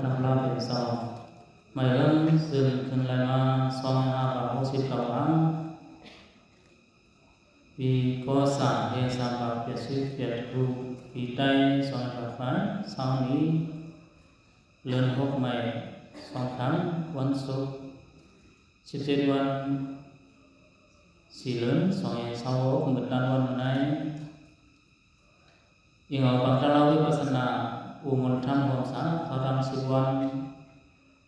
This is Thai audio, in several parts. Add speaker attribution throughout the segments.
Speaker 1: năm lo về sau mày ơn dừng thân lại mà so ha và hô xịt cầu ám vì có sản hệ sản bảo biệt suy biệt ru vì tay so và phái sau ní lớn hốc mày song thắng quân số xịt xịt quân xì lớn so sau hốc một đàn quân này nhưng ở bằng trao với pasana umur tham hồn sáng thao tham sự quan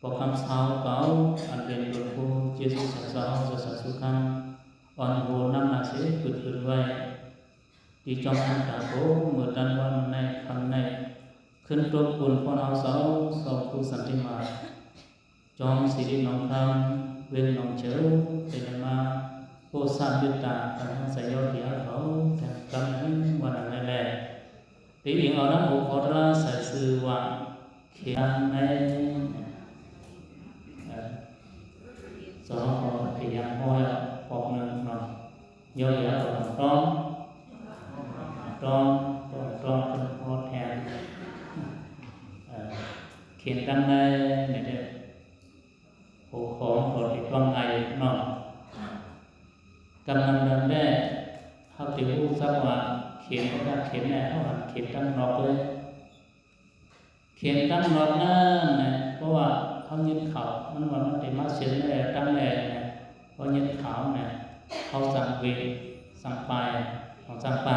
Speaker 1: bọc cam sao cáo ăn đền đồn phu chia sẻ sạch sao rồi sạch su khăn on hồ năm là sẽ vượt vậy đi trong năm cả phố mở đàn quan này khăn này khấn tốt cuốn con áo sáu sau khu sản thiên mà trong sĩ đi nòng tham bên nòng chớ để mà cô san biết ta cần giải do thì áo khẩu thành cam những quan này lẻ tí biển ở đó bộ có ra sẽ sư hoàng khi ăn này do họ thì ăn hoa hoặc là nó do vậy là tròn họ thèm khiến tăng đây này hộ khổ rồi thì con ngày nó cầm năm lần đây học tiểu u sao mà khiến các khiến nàyเขาkhiếnตั้งนอกเลยkhiếnตั้งนอกนั่นเพราะว่าเขายึดเขามันว่ามันเป็นมาเสียเลยตั้งเลยเพราะยึดเขาเนี่ยเขาสั่งเวสั่งไปของสั่งไป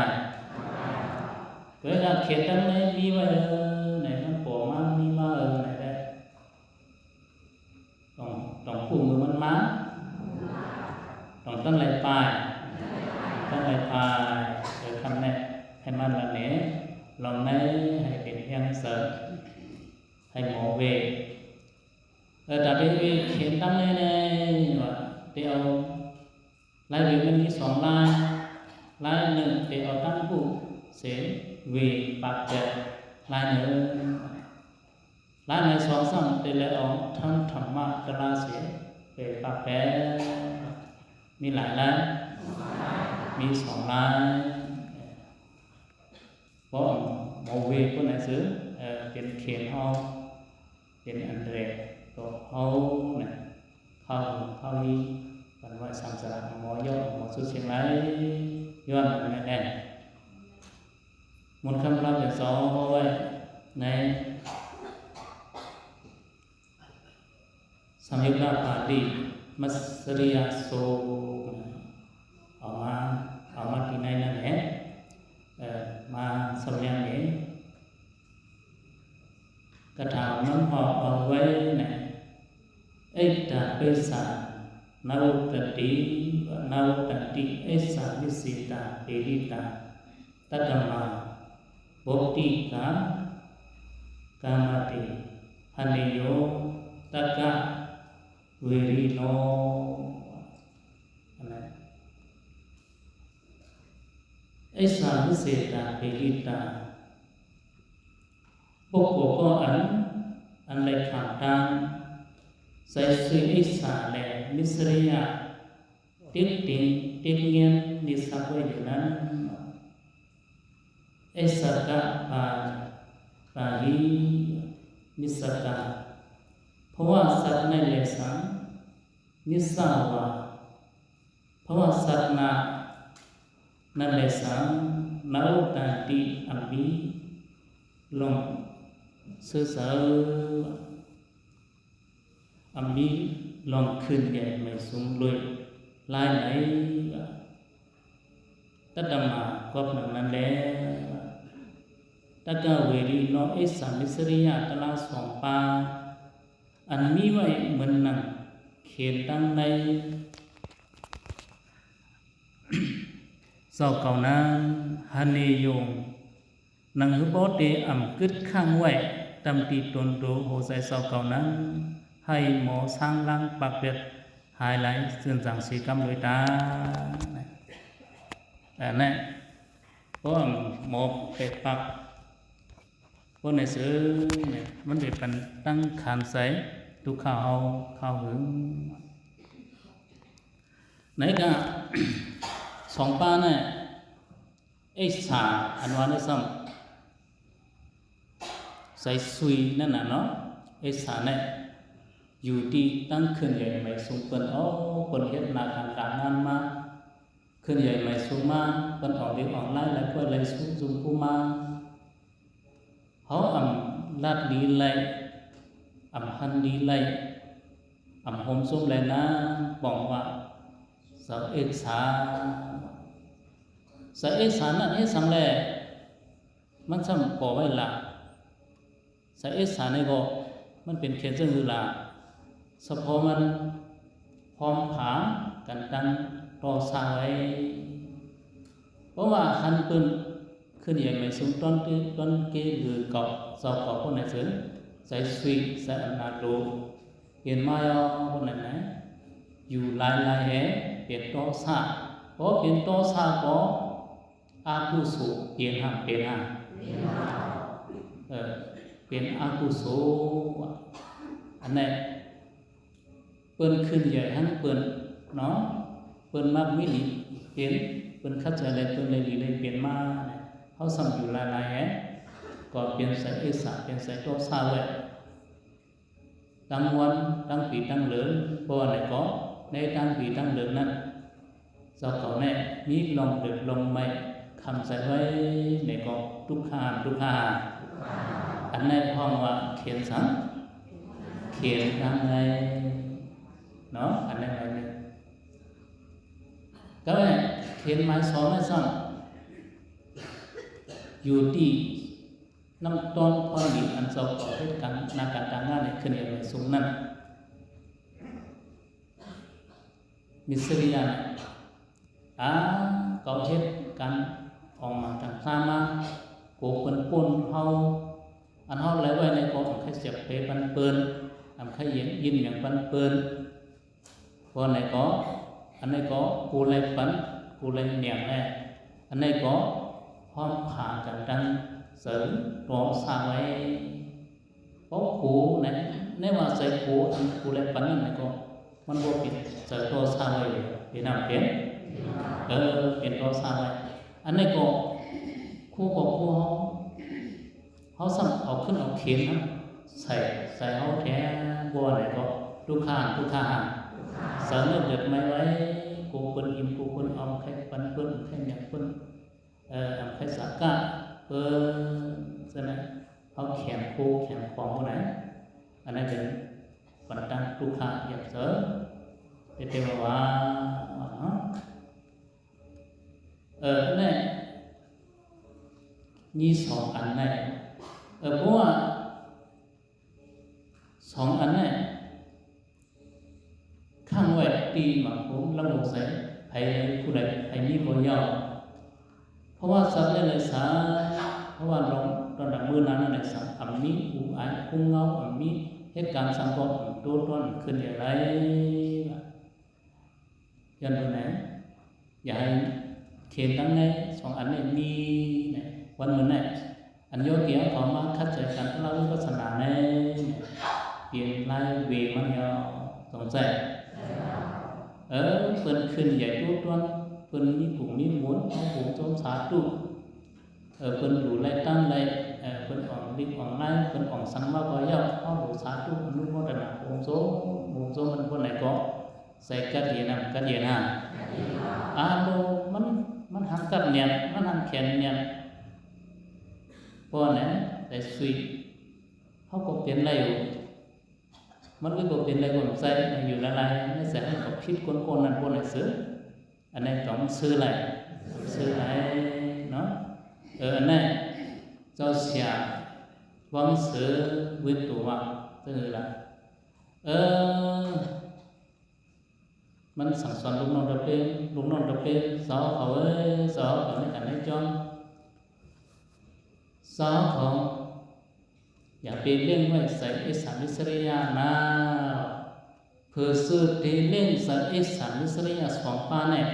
Speaker 1: เวลาkhiếnตั้งเลยมีว่าnàyมันโผล่มามีมาnàyได้ต้องคู่มือมันมาต้องตั้งเลยไปตั้งเลยไปทำnày hay mà là nè lòng này hayเป็นยังเสริมhayหมอเวแต่ที่เขียนตั้งเลยว่าเดี๋ยวลายเวมันมีสองลายหนึ่งเดี๋ยวตั้งผู้เสเวปากเจลายหนึ่งลายในสองสั่งเดี๋ยวเอาทั้งธรรมะกราเสเวปากแปมีหลายลายมีสองลายเพราะหมอเวคนไหนซื้อเป็นเขียนเขาเป็นอันเดรตัวเขาเนี่ยเขาที่ปันว่าสังสารหมอยอดหมอสุดเชียงรายย้อนอะไรแน่มุนคำรับอย่างสองเอาไว้ในสมยุทธาปาลีมัสริยโสเอามาที่ไหนนั่นแหละมาสมัยนี้กระถางน้ำหอมเอาไว้เนี่ยเอตาเปสานาวตัติเอสาวิสิตาเปริตาตัดมาบติกากามติหันโยตักะเวริโนไอ้สามวิเศษตาเปริตาพวกก็อันไรขาดดังใส่สุไอ้สาแหล่มิสริยะติดเงียนนิสัยอยู่นั้นไอ้สักกะปาลีนิสักกะเพราะว่าสัตว์ในเลสังนิสาวะเพราะว่าสัตว์นั่นแหละสังนาตันติอัมบีลงเสืออัมบีลงขึ้นแก่ไม่สูงเลยลายไหนตัดมาก็แบบนั้นแหละตัดกเวรีโนเอสามิสริยะตลาสองปาอันนี้ไว้เหมือนนั่งเขียนตั้งในsau cầu nan hani dùng năng hứa bó tế ẩm cứt khang quậy tâm tì tuần đố hồ dạy sau cầu nan hay mổ sang lăng bạc biệt hai lại dương giảng sĩ cam đối ta này có một cái bạc có này sử vấn đề phần tăng khán giấy tu khảo hướng nãy cảสองป้าเนี่ยไอ้สาอันวันนี้ซ้ำใส่ซุยนั่นน่ะเนาะ เอสาเนี่ยอยู่ที่ตั้งขึ้นใหญ่ไม่สูงเปิ้นเอาเปิ้นเฮ็ดนาการงานมาขึ้นใหญ่ไม่สูงมาเปิ้นออกเรียนออนไลน์แล้วเปิ้นเลยสูงผู้มาเขาลาดดีเลยหันดีเลยโฮมซุ่มเลยนะบอกว่าสาวเอกสารนั่นเอสังแลมันซ้ำก่อไว้ละสาวเอกสารนี่ก็มันเป็นเขียนซึ่งคือละสพอมันพร้อมผากันตั้งต่อสร้างไว้เพราะว่าหันปืนขึ้นใหญ่ไม่สูงต้นเกลือเกาะสอบก่อคนไหนเสือใส่สวีใส่อำนาจโลเห็นมาคนไหนอยู่ลายแห่เปลี่ยนต่อสร้างเพราะเปลี่ยนต่อสร้างก็อากุศลเปลี่ยนห่างเป็นอากุศลอันนี้เปิ้นขึ้นใหญ่ทั้งเปิ้นเนาะเปิ้นมากมิลิเปลี่ยนเปิ้นคัดใจอะไรเปิ้นเลยเปลี่ยนมาเขาสั่งอยู่ลายแห่ก็เปลี่ยนใส่เอกสารเปลี่ยนใส่ต่อสร้างไว้ตั้งวันตั้งปีตั้งเหลืองเพราะอะไรก็ในตั้งปีตั้งเหลืองนั้นเจ้าเขาเนี่ยมีลองเดือดลงไม่คำใส่ไว้ในก็ทุกขาอันในห้องว่าเขียนสังเขียนทางไงเนาะอันในไหนก็แม่เขียนไม้สองไม้ซ้ำอยู่ที่น้ำต้นพอดีอันเจ้าก่อให้กันนาการต่างงานในขึ้นอย่างสูงนั้นมิสริยาก็เฮ็ดกันออกมาต่างข้ามาโกเป็นปนเฮาอันเฮาไหลไว้ในก็ใครเสียบไปปันเปิ้นใครยินอย่างปันเปิ้นพอไหนก็อันไหนก็กูไหลปันกูไหลเหนียงแน่อันไหนก็พร้อมขากันดังเสริมรอสร้างไว้เพราะกูในว่าใส่กูไหลปันนั่นไหนก็มันบ่ปิดเสริมตัวสร้างไว้เป็นน้ำเปลี่ยนเป็นตัวสร้างไว้อันนี้ก็คู่กับคู่เขาสั่งเอาขึ้นเอาเขียนนะใส่เอาแท้บัวไหนก็ลูกค้าเสริมเดือดไม่ไว้กูคนอิ่มกูคนอมใครปันเปิ้นใครอยากเปิ้นใครสักกะใช่ไหมเขาแขนคู่แขนของผู้ไหนอันนั้นเป็นปันตั้งลูกค้าอยากเสริมเป็นว่านี่มีสองอันนี่เพราะว่าสองอันนี่ข้างไว้ตีหมักผมละหมูใส่ไผ่ผู้ใดไผ่มีบ่ยาวเพราะว่าสัตว์เลยสาเพราะว่าลงตอนดับมือนั้นเลยสามีอุอายคุ้งเงามีเหตุการณ์สังคมตัวต้นขึ้นอย่างไรยันตัวไหนอย่าให้เขียนตั้งในสองอันนี้มีวันเหมือนนี่อันโยเกียวถอมาคัดใจกันเราวิปัสสนาในเปลี่ยนลายเวมันยาวสงสัยเปิ้นขึ้นใหญ่ตัวต้นเปิ้นมีกลุ่มมีหมุนเอาหูจมสาตุเปิ้นดูไล่ตั้งไล่เปิ้นออกดิบออกไล่เปิ้นออกสังว่าก็ยาวเอาหูสาตุอนุโมทนาองค์โซมันคนไหนก็ใส่กัดเย็นกัดเย็นโลมันหันกัดเนียนมันหันแขนเนียนเพราะนั้นแต่สวีเขาก็เปลี่ยนอะไรอยู่มันก็เปลี่ยนอะไรก็ใส่อยู่ละลายไม่ใส่ให้กับพิษคนนั้นคนไหนซื้ออันนี้ต้องซื้ออะไรเนาะอันนี้เจ้าเสียวังซื้อวิตุว่าซื้อละมันสั่งสอนลูกน้องตะเป็นสอนเขาสอนในการให้จอมสอนเขาอย่าไปเล่นไว้ใส่เอสามิสริยานะเพื่อซื้อที่เล่นใส่เอสามิสริยาสองปาเนี่ย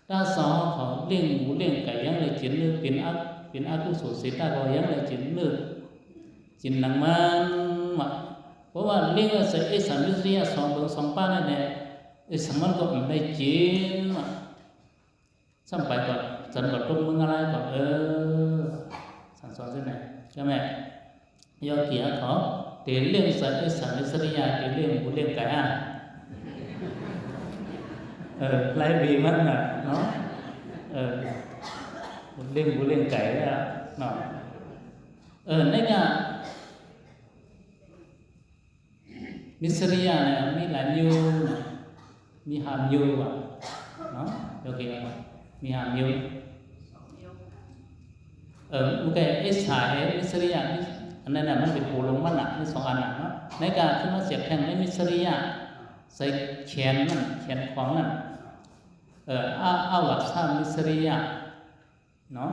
Speaker 1: ถ้าสอนเขาเล่นหมูเล่นไก่ยังเลยจินเลือเป็นอากุศลเสตาก็ยังเลยจินเลือจินหนังมันเพราะว่าเล่นใส่เอสามิสริยาสองปาเนี่ยสมันก็ไม่จริงสัมไปก่อนสันก็ตรงมึงอะไรก่อนสั่งสอนเส้นไหนใช่ไหมยอเกียเขา ตีเรื่องสัตว์สันนิสริยาตีเรื่องบุเรื่องไก่ไล่บีมันน่ะเนาะเรื่องบุเรื่องไก่แล้วเนาะนี่ก็นิสริยาเนี่ยมีหลายยูมีหามยูอ่ะเนาะโอเคมีหามยูโอเคไอ้สายนิสริยาอันนั้นน่ะมันเป็นปูลงมันน่ะมี2อันน่ะเนาะในการขึ้นมาเสียบแทงในนิสริยาใส่แขนมันแขนของนั่นอาวสามิสริยาเนาะ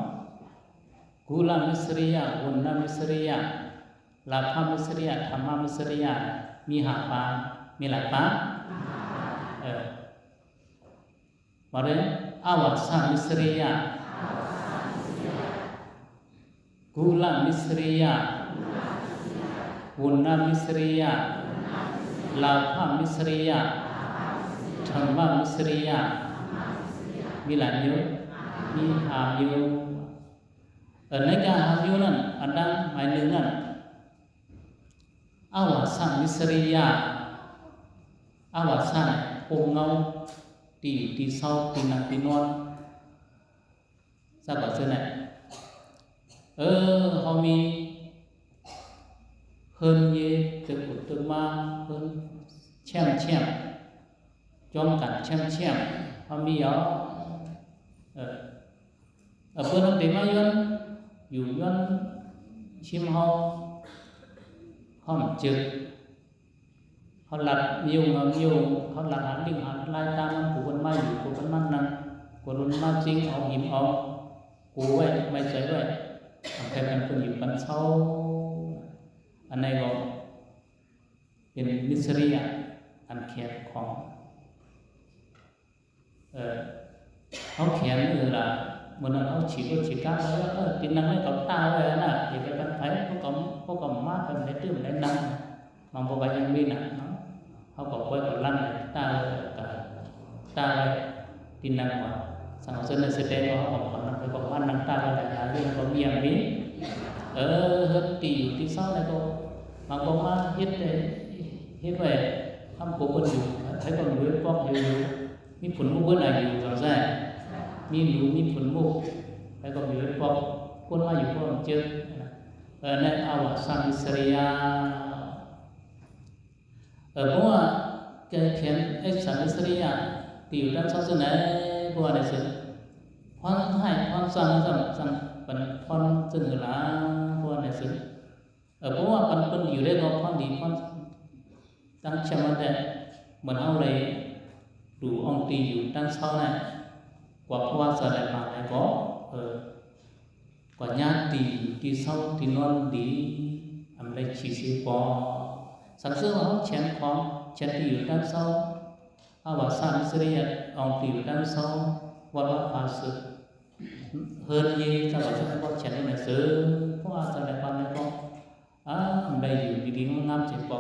Speaker 1: กุลามิสริยาวุณมิสริยาลาภมิสริยาธรรมมิสริยามีหาปามีหลายปามาเรื่องอาวสามิสริยากุลามิสริยาวุณมิสริยาลาภมิสริยาธรรมมิสริยามีหลายยูมีหามยูในการหามยูนั้นอันนั้นหมายถึงนั้นอาวสามิสริยาอาวสาโองเงาตีอยู่ตีเศร้าตีนั่งตีนอนทราบว่าเช่นไหนเขามีเฮินเย่ตึกอุดตึกมาเฮินแช่มจ้องกันแช่มเขามีเอาเพื่อนเด็กมาย้อนอยู่ย้อนชิมเขาจึกเขาหลัดยิ้วเขาหลัดหันดิ่งหันลายตามมันกูคนมาอยู่กูคนมันนั่นกูรุนมาจริงเอาหิมเอากูไว้ไม่ใช่ไว้แค่เป็นคนหยิบมันเศร้าอันไหนก็เป็นมิสริยะอันแขนของเขาแขนlà mình nó chỉ cá thôi thì năng cái cổng ta thôi nè thì cái bên phải có cổng mát bên để trước để năng mà bộ bài nhân viên nè nóเขาก็quay vào lăn này ta tin năng mà sang sơn là sẽ đây có học còn phải có ăn năng ta là riêng có miệng mí hết tỷ sau này cô mà có má hết về thăm cố quânอยู่thấy còn đuôi bóc nhiềuมีผลมุกเมื่อไหร่อยู่ก่อนแท้มีหนูมีผลมุกแล้วก็มีไว้พอคนมาอยู่พวกเจอในอาวสามิสริยาเพราะว่าแกเขียนไอ้สามิสริยาที่อยู่ด้านซ้ายไหนเพราะว่าในสื่อพรให้พรสั่งเป็นพรเสนอหลาเพราะว่าในสื่อเพราะว่าเป็นอยู่ได้ก็พรดีพรตั้งเชื่อมันได้เหมือนเอาเลยđủ ông tìอยู่ด้านซ้ายnày quả hoa giờ lại mà lại có quả nhát tì sau thì non đi làm đây chỉ sử có sáng sớm họ chén khoáng chén tì ởด้านsau bảo san sri ông tì ởด้านsau quả phá sự hơn như ta bảo cho con chén này sớm hoa giờ lại mà lại có làm đâyอยู่ดีๆngam chỉ có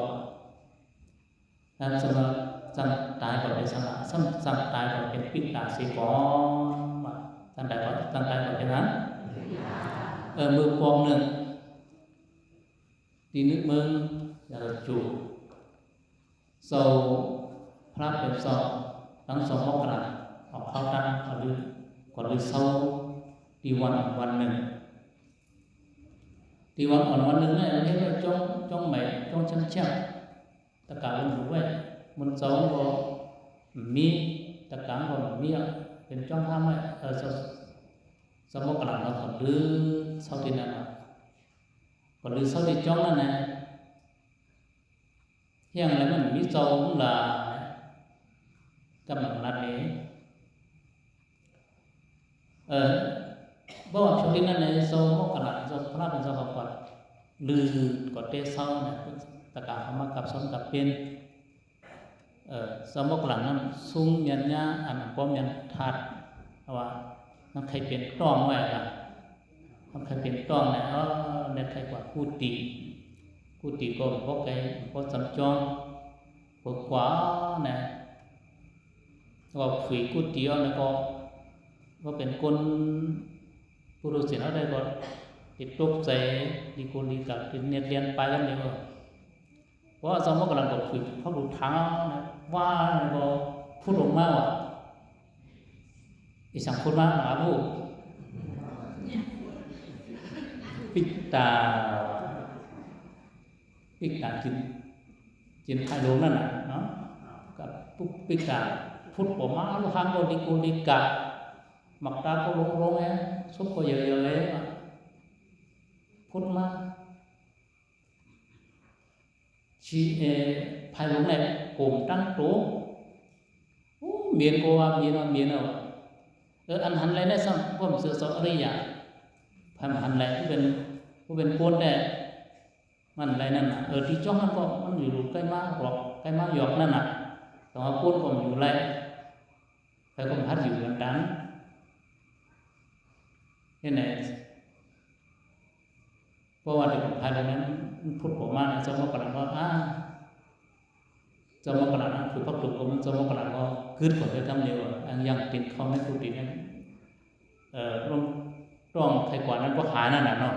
Speaker 1: làm sao màสั่งตายก่อนเป็นสั่งตายก่อนเป็นปิดตาสีก่อนสั่งตายก่อนเป็นนั้นมือปองหนึ่งตีนึกมึงจูโซพระเป็นโซทั้งสองมกราออกเข้าตั้งก่อนหรือโซตีวันหนึ่งตีวันอ่อนวันหนึ่งเนี่ยเราเรียกว่าจ้องใหม่จ้องช่ำตะการรู้ไว้มันสองก็มีตะการก็มีเป็นจ้องทำไว้สมกหลังเราถอดหรือเสาที่นั่นก็หรือเสาที่จ้องนั่นนะเฮียงอะไรมันมีโจcũng làกำลังนัดนี้บอกว่าช่วงที่นั่นในโจมกหลังโจพระเป็นโจขอบหรือก็เตะเสาเนี่ยตะการเขามากับซ้อมกับเป็นสมกหลังนั้นซุ้งยันยาอันป้อมยันทัดว่ามันใครเป็นกล้องไว้ล่ะมันใครเป็นกล้องเนี่ยเนี่ยใครกว่ากูตีก็พวกไก่พวกสำจองพวกขวาเนี่ยก็ฝีกูตีเนี่ยก็เป็นคนผู้รู้เสียงอะไรก็ติดตกใจดีคนดีกับติดเนียนเรียนไปกันเดียว เพราะสมมติกำลังตกฝึกเขาดูทางว่าก็พูดออกมาว่าอีสังพูดมาหาลูกปิกตาจินไทยลงนั่นน่ะเนาะกับปุ๊บปิกตาพูดออกมาลูกหันโดดิกุลิกะมักตาก็ลงซุปก็เยอะๆเลยพูดมาชีภายหลงnày cùng trăng trố miền cô miền nào anh hành lại đấy xong có một sự sợ đi à phải mà hành lại cũngเป็นคนเนี่ยมันอะไรนั่นน่ะที่จ้องมันก็มันอยู่ใกล้มากหรอกใกล้มากหยอกนั่นน่ะแต่ว่าคนก็อยู่ไรใครก็พัดอยู่กันดังนี่ไหนเพราะว่าเด็กภายในนั้นพูดผมมาเนี่ยจะมากระนั้นก็จะมากระนั้นคือพักตุกผมจะมากระนั้นก็คืนก่อนจะทำเดียวอันยังติดเขาไม่พูดติดนั้นต้องไทยกว่านั้นก็หายนั่นน่ะเนาะ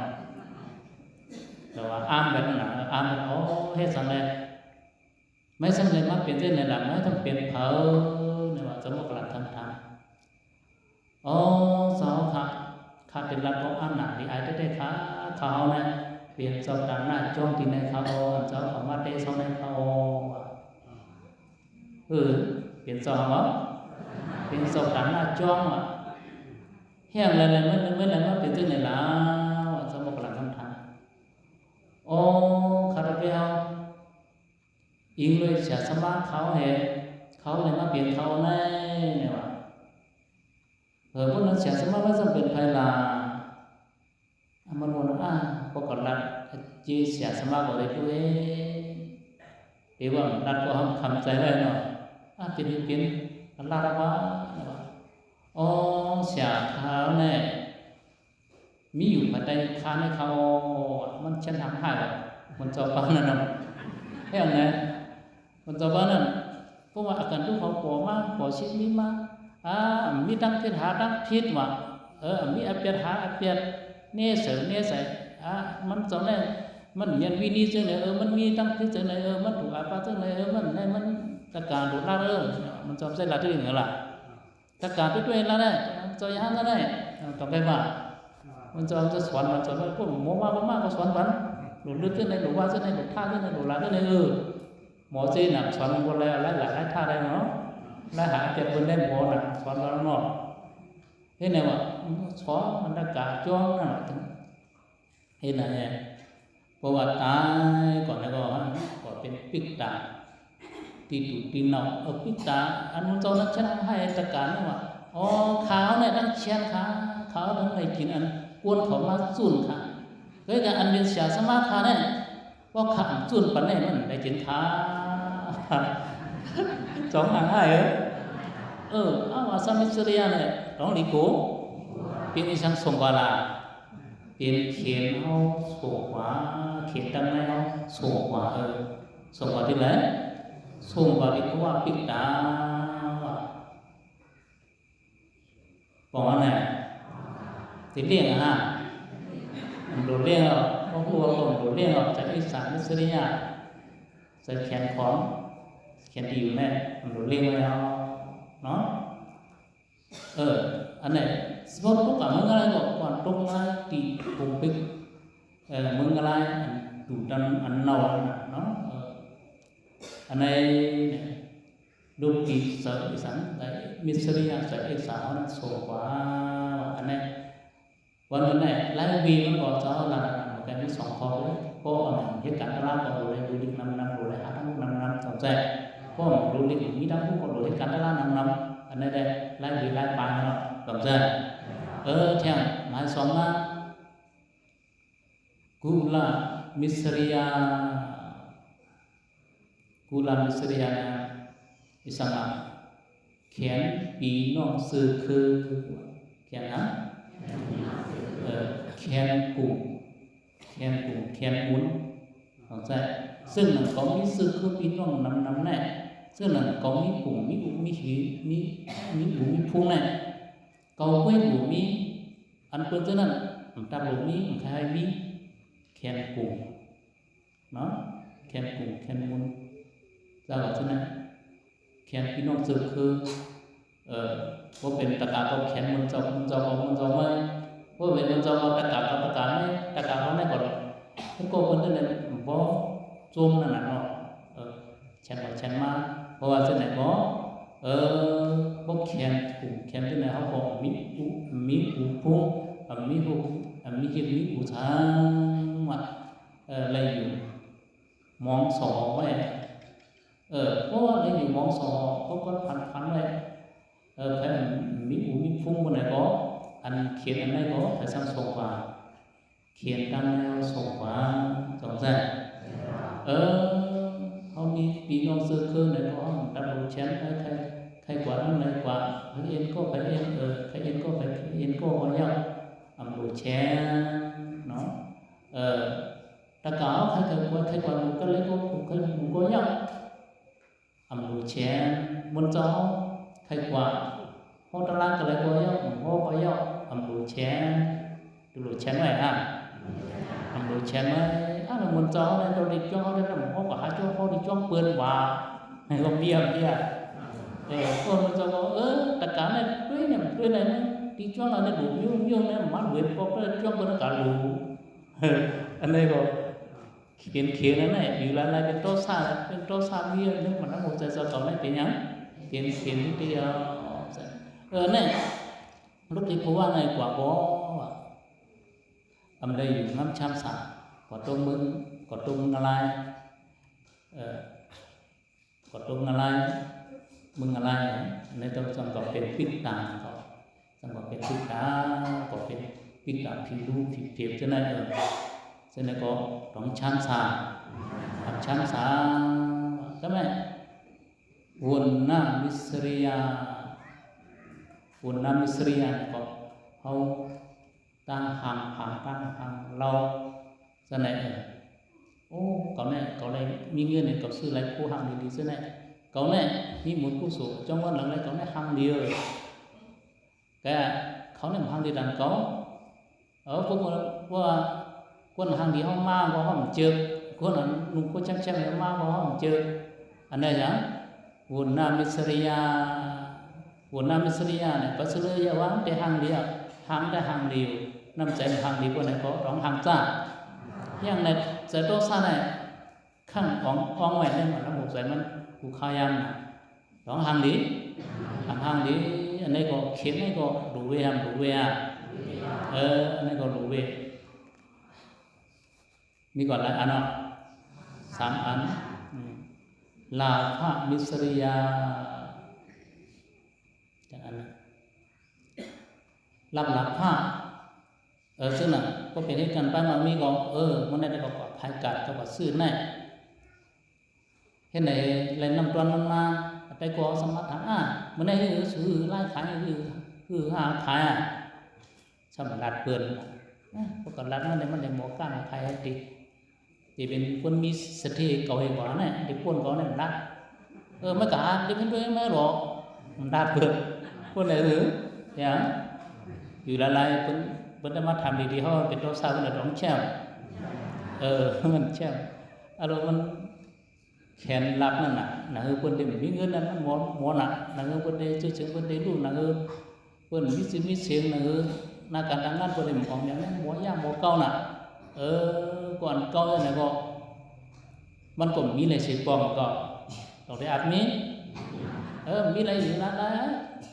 Speaker 1: แต่ว่าอ้ามแบบนั้นอ้ามแบบเฮ็ดสั่งเลยไม่สั่งเลยมาเปลี่ยนเส้นในหลังไม่ต้องเปลี่ยนเผาเนี่ยว่าจะมากระนั้นทำสาวค่ะเป็นรับของอ้ามหนาที่ไอ้ได้ค่ะเขาเนี่ยเปลี่ยนเจ้าต่างหน้าจ้องที่ในเขาเจ้าของมาเตะเขาในเขาเปลี่ยนเจ้าเหรอเปลี่ยนเจ้าต่างหน้าจ้องเฮียงอะไรเมื่อไรมาเปลี่ยนเจ้าไหนแล้วจะมากระนั้นทำคาราเบลอิงเลยเสียสมาเขาเลยมาเปลี่ยนเขาเนี่ยว่าพวกนั้นเสียสมาไม่จำเป็นใครล่ะมันว่าพวกรัฐจีเสียสมาก็เลยด้วยเดี๋ยวว่ารัฐก็ทำใจไว้เนาะเป็นลาละวะเสียเขาเนี่ยมีอยู่ภายในค้าในเขามันเช่นทำให้มันจะบ้านนั่นน่ะเห็นไหมมันจะบ้านนั่นเพราะว่าอาการทุกเขาปวดมากปวดชิ้นนี้มากมีตั้งพิษหาตั้งพิษว่ะมีอภิษหาอภิษเนี่ยเสริมเนี่ยใส่มันจะเนี่ยมันเมียนวินิจจังเลยมันมีตั้งพิษจังเลยมันถูกอาปาจังเลยมันตะการถูกล่ามันจอมใส่ละที่เหนือละตะการด้วยละเนี่ยจอยหันละเนี่ยต้องไปว่ามันจะสอนมันจะว่าพวกหมอมาก็สอนมันหลุดลึกขึ้นในหลุดว่าขึ้นในหลุดท่าขึ้นในหลุดลาขึ้นในหมอจีน่ะสอนมันคนแล้วหลายท่าได้เนาะแล้วหาเก็บคนได้หมอน่ะสอนเราเนาะเห็นไหมว่าสอนมันตะการจ้องนั่นเห็นไหมเพราะว่าตายก่อนแล้วก็เป็นปิกตาตีตุตีนเอาปิกตาอันมันเจ้านักชนะให้ตะการนี่ว่าขาวเนี่ยตั้งเชียนขาวทั้งในกินอันกวนเขามาจุนค่ะเฮ้ยกันอันเป็นเสียสมาคาเนี่ยว่าขังจุนปันเนี่ยมันได้กินขาสองหางให้เอาว่าสมิสเรียเนี่ยต้องลิโกเป็นอีสังสงกาลาเป็นเขียนเอาโศกว่าเขียนตั้งในเอาโศกว่าโศกว่าที่ไหนโศกว่าที่เขาว่าปิดตาบอกว่าไงติดเลี้ยงมันโดดเลี้ยงเพราะพวกเราโดดเลี้ยงจากอีสานนิสริยาใส่แขนของแขนที่อยู่เนี่ยมันโดดเลี้ยงไว้เอาเนาะอันไหนสมมติพวกกับมึงอะไรก็ก่อนตรงนั้นตีปุ่มปิกมึงอะไรดูดันอันนอนเนาะอันไหนดูกีเสร์อีสานแต่มิสริยาใส่อีสานโซ่กว่าอันไหนวันนั้นไหนไล่วีมันก็จะหลังๆกันที่สองข้อเลยเพราะเหตุการณ์ตลาดก็ดูเลยดูดินำดูเลยหาทั้งนำสนใจเพราะดูดิมีทั้งผู้ก็ดูเหตุการณ์ตลาดนำอันนี้ได้ไล่วีไล่ปลายเนาะสนใจเที่ยงหมายสองนะกุลามิสริยาอิสระเขียนปีน้องซื้อคือเขียนนะเขียนกลุ่มเขียนมุนเข้าใจซึ่งหนังก็มีซื้อคือปีน้องนำแน่ซึ่งหนังก็มีกลุ่มมีอุ้มมีหีมีบุมีพุ่งแน่ก็เว้นบุมีอันเปิดเท่านั้นตาบุมีใครมีเขียนกลุ่มเนาะ แคนกุ่งแคนมุนเจ้าว่าฉะนั้นแคนพี่น้องซึกคือว่าเป็นตะกาก็แคนมุนเจ้ามุนเจ้าก็มุนเจ้าไม่ว่าเป็นมุนเจ้าก็ตะกาก็ตะกาไม่ตะกาก็ไม่ก่อนทุกคนนั่นแหละบ่จุ่มนั่นน่ะเนาะแคนว่าแคนมาเพราะว่าฉะนั้นบ่บ่แคนกุ่งแคนที่ไหนเขาบอกมีอุพุมีหุมีหิบมีอุทางว่าอะไรอยู่มองสอไว้เพราะว่าอะไรอยู่มองสอก็พันไว้แค่มีอุมีฟุ้งบนไหนก็อันเขียนอันไหนก็แต่ซ้ำส่งว่าเขียนตามแนวส่งว่าสงสัยเขามีปีน้องซื้อเครื่องไหนก็ดับเบิลแชมป์ใครกว่านั้นเลยกว่าใครเอ็นก็ไปเอ็นใครเอ็นก็ไปเอ็นก็ว่ายังđủ chén nó ta có khai quạt một cái lấy một cái nhau đủ chén muốn cho khai quạt hô ta lang cái lấy có nhau hô có nhau đủ chén này ha đủ chén này là muốn cho nên tôi đi cho nên là hô cả cho hô đi cho bươn vào hay không bia con muốn cho tất cả này cưới này đi cho là nó đủ nhung này mà đuổi bọc nó cho nó cả lù anh đây có khiến nó này vì là cái to xa bia nhưng mà nó một giờ sau này cái nhắn khiến cái này lúc thì phố này quả có âm đây ngắm chăm sả quả tôm ngà lai quả tôm ngà lai mừng ngà lai này trong cóเป็นปิดตาสังก็เป็นปิดตาก็เป็นปิดตาผิวเพียบฉะนั้นฉะนั้นก็ต้องชันสาใช่ไหมวนน้ำมิสริยาก็เขาตั้งห่างเราฉะนั้นโอ้เขาเนี่ยมีเงินเนี่ยเขาซื้ออะไรคู่ห่างดีๆฉะนั้นเขาเนี่ยมีหมุนกู้สูtrongวันหลังเลยเขาเนี่ยห่างเดียวcáiเขาเนี่ยห่างดีดังเขาพวกว่าคนห่างดีห้องมาก็ห้องเจอคนนั้นนุ่งก็ช่างๆมาก็ห้องเจออันนี้อย่างวนน้ำมิสริยาเนี่ยก็ซื้อว่าแต่ห่างเดียวห่างได้ห่างเดียวน้ำใจห่างดีกว่าไหนก็ร้องห่างจ้าอย่างในใจโตซ่าเนี่ยข้างของแหวนเนี่ยมันระบบใจมันกูขยันร้องห่างดีอันนี้ก็เขียนนี่ก็ดูเวอันนี้ก็ดูเวมีก่อนหลายอันเนาะ3 อันลาภมิสริยาจากอันนั้นรับภาซึ่งน่ะก็เป็นเหตุการณ์ไปมันมีก็มันได้ก็ภายกัดก็ซื้อได้เห็นไหนเลยนำตัวมันมาไปก่อสมถะมันได้ซื้อไล่ขายคือหาขายสมรัดเปินพวกรัดมันได้หมอก้านขายติที่เป็นคนมีสติเก่าเองกว่าเนี่ยที่คนเขาเนี่ยรัดไม่กล้าที่เป็นด้วยไม่หรอกมันรัดเปินคนไหนหรืออย่างอยู่ละลายเป็นได้มาทำดีๆเขาเป็นตัวสาวเป็นตัวแช่มันแช่อารมณ์มันแขนรับนั่นน่ะคือคนที่มีเงินนั้นมันหมอน่ะคือคนที่ชื่อเสียงคนที่รู้คือคนมีเสียงคือนักการทำงานคนที่ของอย่างนั้นหมอย่าหมอเก่าน่ะก่อนเก่าเนี่ยก็มันก็มีอะไรสิปองก็ต้องได้อัดมีมีอะไรอยู่นั้นนะ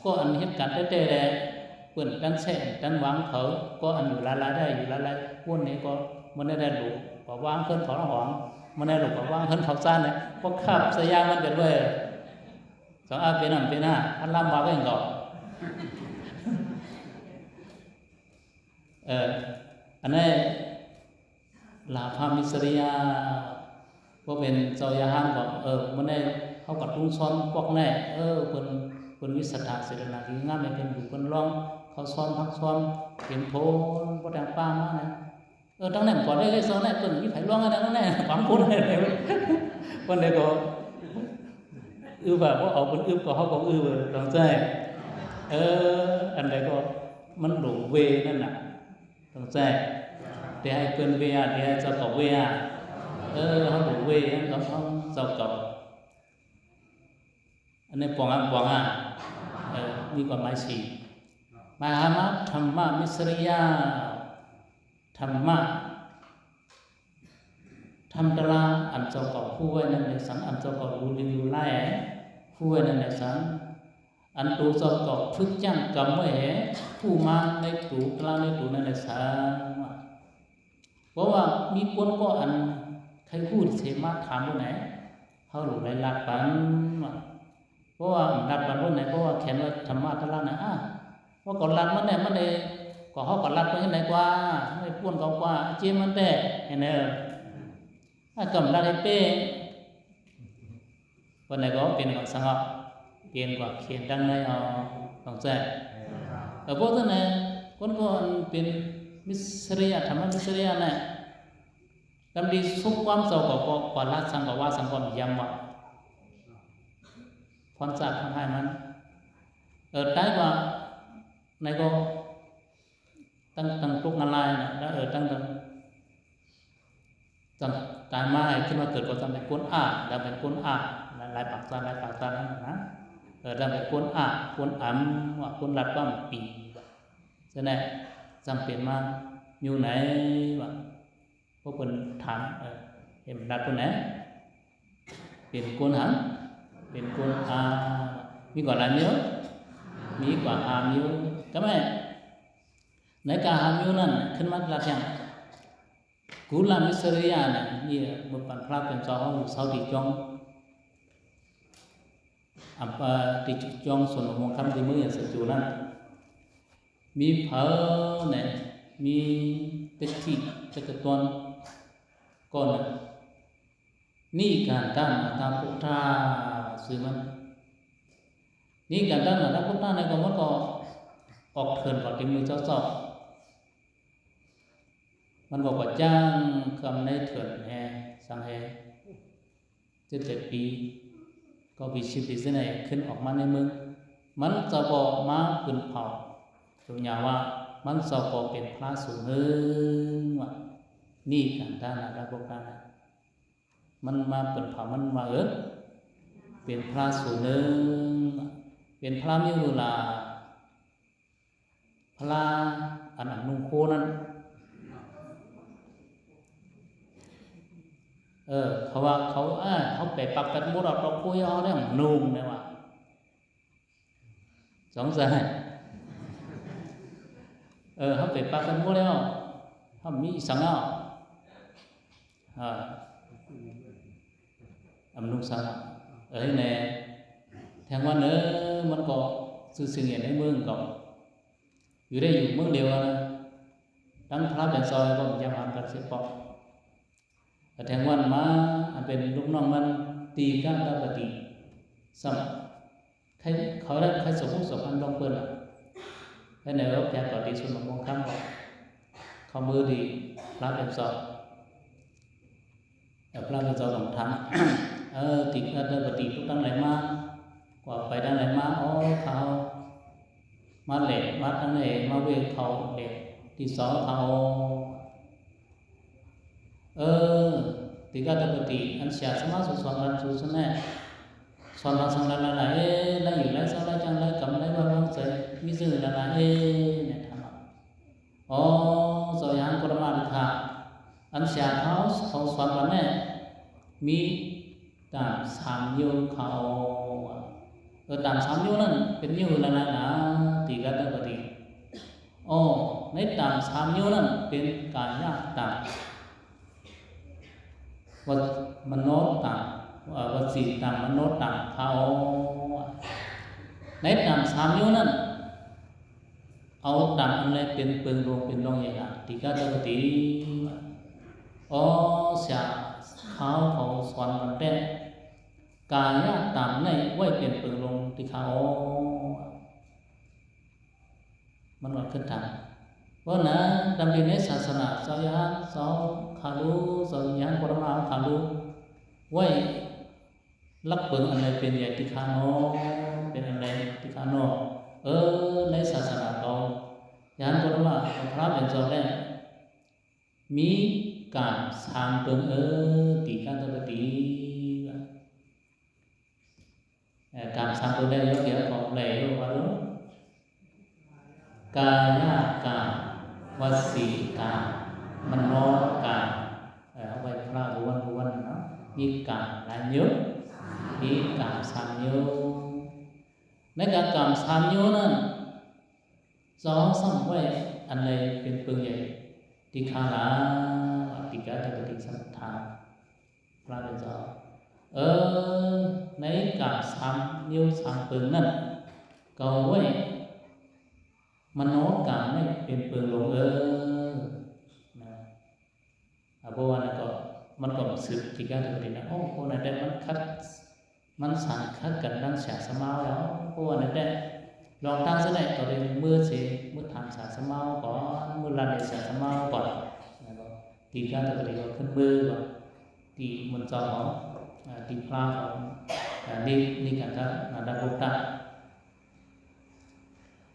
Speaker 1: ก็อันเหตุการณ์เต้ๆเปิ่นกันแซ่กันวางเขาก็อันอยู่ละได้อยู่ละพวกนี้ก็มันได้รู้ก็วางเพิ่นเขาหอมมันได้หลบว่างเพิ่นเขาซ่านเนี่ยพวกขับสยามมันกันด้วยสองเป็นอันลำบากกันก่อนอันนี้ลาภมิสริยาก็เป็นเจ้ายาห้างก่อนมันได้เขากับตุ้งซ้อนพวกนี้คนวิสัทธาเสด็จนาที่งามเป็นอยู่คนร้องเขาซ้อนพักซ้อนเขียนโพก็แต่งป้ามานะตั้งแต่ก่อนได้ซ้อนได้คนมีไผ่ร้องอะไรนั่นแหละความพูดอะไรคนใดก็แบบว่าเอาคนก็เขาก็ลองใจอันใดก็มันหลงเวนั่นน่ะลองใจแต่ให้เกินเวที่ให้เจ้าต่อเว เขาđủ quêเขาkhông giàu cầu anh ấy quảng à đi qua mai xì Mahamat Dhamma Misriya Dhamma Tham Tala ăn cho cầu phu vậy nên để sáng ăn cho cầu lưu lưu lai ấy phu vậy nên để sáng ăn tu cho cầu phước chẳng cấm ấy phu mangในตูกลางในตูนั่นแหละสังเพราะว่ามีคนก็อันใครพูดเสมาถามว่าไหนเขาหลุดไหลหลักปันเพราะว่าหลักปันว่าไหนเพราะว่าแขนว่าธรรมะทะละนะเพราะก่อนหลักมันเนี่ยก็เขาก่อนหลักไปที่ไหนกว่าไม่พูดเขากว่าเจี๊ยมันแต่เห็นไหมถ้ากำลังให้เป้วันไหนก็เป็นกับสังฆเปลี่ยนกว่าเขียนดังในเอาต้องใจแต่พวกท่านเนี่ยคนก็เป็นมิสเรียธรรมมิสเรียเนี่ยกำดีสุขความเศร้าก็กว่าละสังกว่าสังกรยำว่าพรจากทำให้มันได้ว่าในก็ตั้งตุกนาลายนะแล้วตั้งตายมาขึ้นมาเกิดก็ทำเป็นก้นแล้วเป็นก้นลายปากตานั่นนะทำเป็นก้นก้นว่าก้นรัดก็ปีฉะนั้นจำเป็นมาอยู่ไหนวะพวกคนถามเห็นรัดคนไหนเป็นก้นเป็นก้นมีกว่าหลายนิ้วมีกว่านิ้วก็ไม่ในการนิ้วนั้นขึ้นมาลักษณะGula Misriya ni merupakan pelapis yang Saudi Jong apa di Jong sono mungkin di mana sejulan mi phở này mi teki teketuan kon ni gandan atau putra suman ni gandan atau putra này còn cóออกเถินก่อนที่มือเจ้ามันบอกว่าจ้างคำในเถิดแห่สังเฮ7 ปีก็วิชิตที่ไหนขึ้นออกมาในเมืองมันจะบอกมาขึ้นเผาตัวอย่างว่ามันจะบอกเป็นพระสูงเฮิงว่านี่กันด้านนะพวกนั้นมันมาเป็นเผามันมาเป็นพระสูงเฮิงเป็นพระมิวลาพระอันนุ่งโคนั้นเขาว่าเขาไปปักกันมุดเอาตะคุยเอาได้ของนุ่งเนี่ยว่ะสงสัยเขาไปปักกันมุดแล้วเขามีสังเอานุ่งสังเนี่ยแทงว่ามันก็สื่อสิ่งอย่างในเมืองก็อยู่ได้อยู่เมืองเดียวนะตั้งพระเป็นซอยก็ยังหันกันเสียปอกแต่แทงวันมาเป็นลูกน้องมันตีกันตาปฏิสัมใครเขาได้ใครสมมุติอันลองเปิดใครไหนว่าแผลปฏิสุนทรมงคำบอกเขามือดีพระเป็นซอยแต่พระเป็นซอยต้องทำติดกันตาปฏิทุกตั้งไหลมากว่าไปตั้งไหลมาเขามาเหล็กมาตั้งไหนมาเวทเขาเหล็กที่สองเขาtiga dapati ansya sama susuan susune suara sang lala la la yu la sang la chang la kam la ba bang sai mi su la la ne thama so yang parama dikha ansya thao khau suan ba ne mi tam sam yu khao tam sam yu nan pen yu la la na tiga dapatiในtam sam yu nan pen kaya tamวัดมโนต่างวัดสีต่างมโนต่างเขาในต่าง3 นิ้วนั้นเอาต่างอะไรเป็นเปลืองรวงเป็นรองอย่างไรที่ก็จะตีเสียเขาสอนมันเป็นกายต่างในไว้เป็นเปลืองรวงที่เขามันวัดขึ้นทางเพราะนั้นดำเนินในศาสนาสายานสองขาลูสายานปรมาขาลูไว้ลักเปิงอะไรเป็นใหญ่ติคาโนเป็นอะไรติคาโนในศาสนาเรายานปรมาพระเป็นจอมแรกมี cảm sang tương tỷ can tâm tỷ cảm sang tương đây có nghĩa có lệ vào đó kaya cảm vasi cảm mano cảm ở vậy là buồn nó như cảm là nhớ như cảm sang nhớ nếu cả cảm sang nhớ nên gió xong vậy anh nàyเป็นphương vậy thì khá là tiga tadi santha là giờ lấy cảm sang yêu sang phương nên cầu vậyมันโน้cảm nàyเป็นphươngลงเพราะว่านั่นก็มันก็สืบติกาตadiนะโอ้คนนั้นได้มันคัดมันสั่งคัดกันดังเสียสมาแล้วเพราะว่านั่นได้ลองตั้งซะได้ต่อไปมือสิมือทำเสียสมาก่อนมือลันเสียสมาก่อนตีการตะวันก็ขึ้นมือก่อนตีมันจอเขาตีพลาเขานี่กันจะนั่นได้บุกได้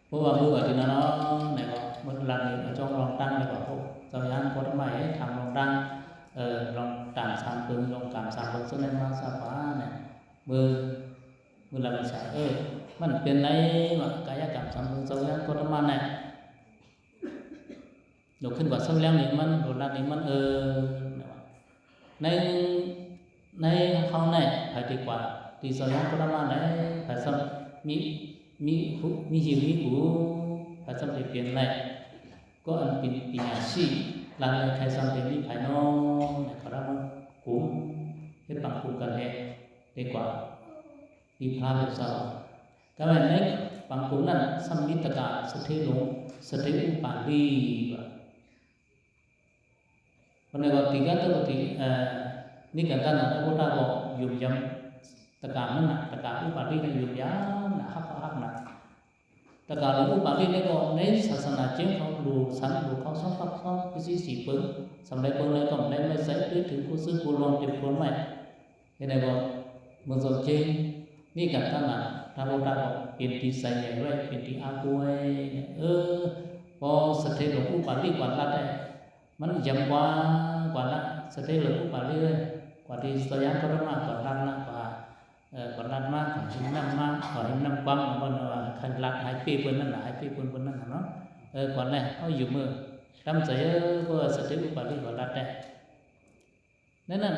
Speaker 1: เพราะว่ามือก่อนที่นั่นเนาะไหนก็มือลันนี่จ้องลองตั้งเลยก่อนพวกเจ้าย่างคนใหม่ทำลองตั้งลองต่างสามปืนลองการสามปืนซึ่งในมาสาฟ้าเนี่ยมือลันใส่มันเป็นในว่ากายกรรมสามปืนเจ้าย่างคนใหม่เนี่ยยกขึ้นกว่าซ้ำแล้วนี่มันโดนลันนี่มันในเขาเนี่ยphảiดีกว่าที่เจ้าย่างคนใหม่เนี่ยphảiซ้ำมีหิวมีหูphảiซ้ำไปเปลี่ยนอะไรก็อันเป็นปัญญาชีลันเลยใครซ้ำเป็นมีภายนอกเนี่ยเขาเรียกว่าคุ้มให้ปังคุ้มกันเลยดีกว่ามีพระเป็นสาวก็แบบนี้ปังคุ้มนั้นสมิตกะสเทโลสเทอุปาลีวันนี้ก็ติกันตัวตินี่กันตั้งแต่พุทธะบอกยุ่งยำตะการนั่นนะตะการอุปาลีนั่นยุ่งยำนะฮักนะตะการอุปาลีนี่ก็ในศาสนาเจ้าเขาดูสันดูเขาชอบพักเขาพิจิตรสีปึ้งสำหรับคนเลยก็ได้ไม่ใส่ด้วยถึงผู้ซื้อผู้ลงเก็บคนใหม่ที่ไหนบอกเมืองสดเจนนี่กันตั้งแต่ถ้าพุทธะบอกเป็นที่ใส่ใหญ่ด้วยเป็นที่อากุยพอสเตหลวงอุปาลีกว่าละได้มันยำกว่าละสเตหลวงอุปาลีเลยกว่าที่สยามก็ได้มากกว่าละกว่าลัดมากหินน้ำมากหินน้ำปั๊มมันว่าขันลัดหายปีเปิ้นนั่นแหละหายปีเปิ้นนั่นเนาะก่อนเลยเขาอยู่มือทำใจก็สติอุปาลีกว่าลัดได้นั่น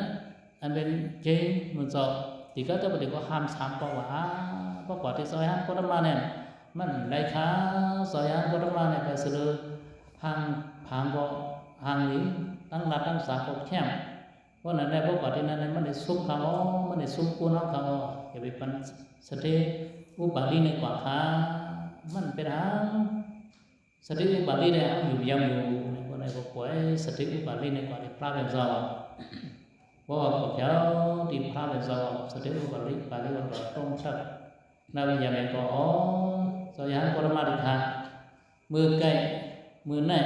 Speaker 1: อันเป็นเจมันจะติก็จะปฏิก็ห้ามสามปว่าเพราะกว่าที่ซอยห้ามก็ได้มาเนี่ยมันได้ค้าซอยห้ามก็ได้มาเนี่ยไปซื้อห้างพังก็ห้างนี้ตั้งรัดตั้งสาก็แคบเพราะนั้นได้เพราะว่าที่นั้นมันได้ซุ่มเขามันได้ซุ่มกูน้องเขาอย่าไปปั่นสติอุปาลีในกว่าค้ามันเป็นหางสติอุปาลีได้อยู่ยำอยู่ในคนไหนก็ป่วยสติอุปาลีในกว่าที่พระเป็นเจ้าเพราะว่าพวกเขาที่พระเป็นเจ้าสติอุปาลีก็ต้องชักนาวิญญาณก็สยามปรมาดิธามือใกล้มือแน่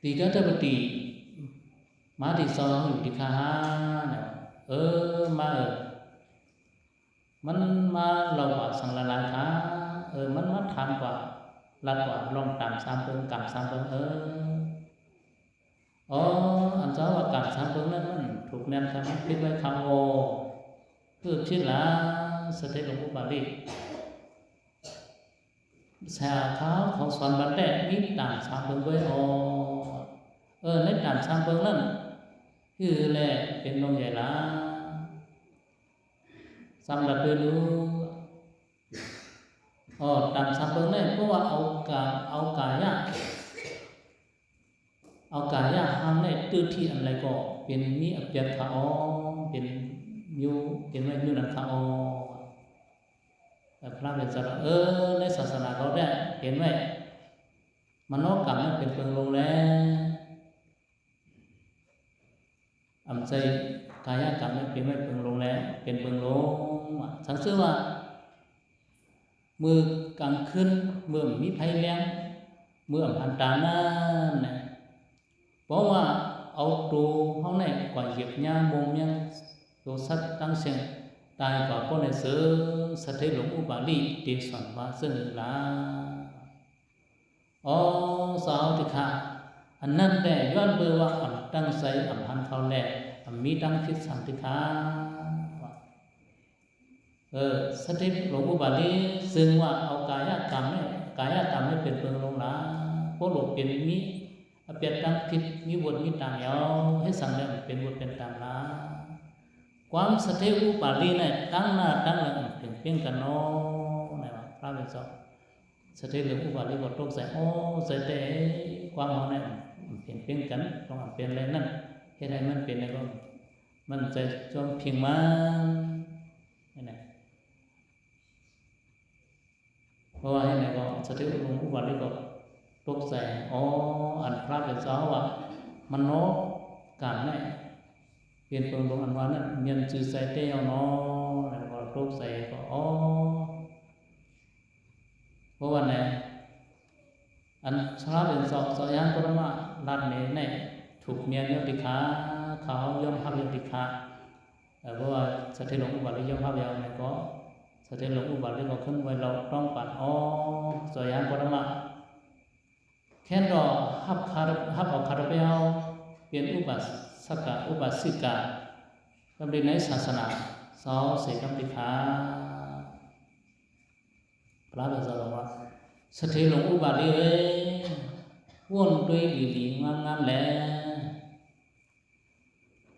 Speaker 1: ตีกันจะปฏิมาที่ซองอยู่ที่ขาเนี่ยมามันมาเราว่าสังละลายขามันมาทำกว่าลัดกว่าลองตามสามเพิ่งกับสามเพิ่งอันเจ้าว่ากับสามเพิ่งนั้นมันถูกแนมคำคิดไว้คำคือชื่อละสเตหลวงอุปาลีแสาเขาสอนบันแดดนิดตามสามเพิ่งไว้ในตามสามเพิ่งนั้นคือแหละเป็นลงใหญ่ละสำหรับเรื่องตามสามเพิ่งนั้นเพราะว่าเอากายห้ามได้ตื้อที่อะไรก็เป็นมีอภิญญาเป็นมิวเป็นไม่มิวนันขาแต่พระเป็นสระในศาสนาเขาได้เห็นไหมมโนกรรมนั้นเป็นเพิ่งลงแล้วอำใจกายกรรมนั้นเป็นไม่เพิ่งลงแล้วเป็นเพิ่งลงสังเกตว่ามือกลางคืนเมื่อมีภัยแรงเมื่อผ่านตาหน้าเนี่ยเพราะว่าเอาตัวเขาในกว่าเหยียบย่ามงยังตัวสัตว์ตั้งเสียงตายกว่าคนในเสือสเตหลวงอุปาลีเดชสันว่าซึ่งละสาวที่ขา อันนั้นแต่ย้อนเบอร์ว่าอ่ำตั้งใจอ่ำพันเขาแหละอ่ำมีตั้งคิดสัมติขาสถิตหลวงอุบาลีซึ่งว่าเอากายกรรมไม่เป็นเพิงลงละเพราะหลวงเป็นมีเปลี่ยนตั้งคิดมีบทมีต่างยาวให้สั่งแล้วเป็นบทเป็นต่างละความสถิตอุบาลีเนี่ยตั้งหน้าตั้งหลังถึงเพียงกันเนาะนะพระเป็นสองสถิตหลวงอุบาลีก็ตกใส่ใส่แต่ความเขาเนี่ยเปลี่ยนเพียงกันต้องเปลี่ยนอะไรนั่นให้ได้มันเป็นอะไรก็มันจะจมเพียงมันนี่เพราะว่าให้ไหนก็สถิตหลวงอุบาลีก็ตกใส่อันพระเป็นสาวว่ามันโนการเนี่ยเปลี่ยนเปลี่ยนลงอันว่านั้นเมียนจือใส่เตี้ยวเนาะแล้วก็ตกใส่ก็เพราะว่าไหนอันพระเป็นสาวยันปรมาลัดในถูกเมียนยติขาเขาย่อมพับยติขาเพราะว่าสถิตหลวงอุบาลีย่อมพับยาวเนี่ยก็สถิตหลวงอุบาลีก็ขึ้นไว้เราต้องปัดสาวยันปรมาแค่รอฮับเอาคาราเบลเปลี่ยนอุบาสกอุบาสิกาดำเนินในศาสนาสาวเสกติขาพระเป็นสาวว่าสถิตหลวงอุบาลีวนด้วยดีๆงามๆแล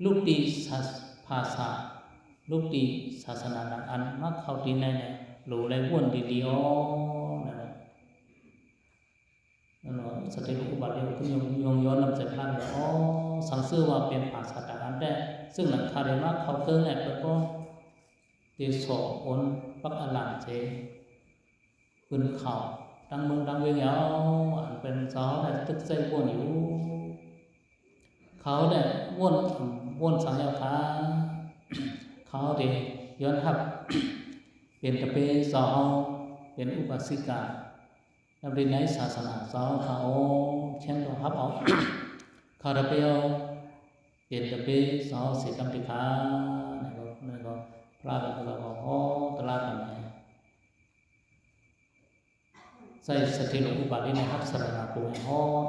Speaker 1: ลูกดีภาษาลูกดีศาสนาอันมักเข้าดีในหลูเลยวนดีๆสถิตหลวงอุบาลีก็ยงย้อนนำใจพระเลยสังซื่อว่าเป็นภาษาอันได้ซึ่งหลังคาเรมาเขาเติงเนี่ยเป็นก็ตีโสอนปักอลังเจปืนเข่าดังเมืองดังเวียงยาวอันเป็นสาวแต่ตึกใจวนอยู่เขาเนี่ยวนสังยาพาเขาเดย้อนทับเป็นตะเปสาวเป็นอุบาสิกาดำเนินในศาสนาสาวเขาเช่นตัวฮับเอาคาราเปลเปลี่ยนตะเปสาวเสกติขาเนี่ยก็พระเป็นตัวก็ตลาดกันเนี่ยใส่สถิตหลวงอุบาลีในฮับสารนาปุง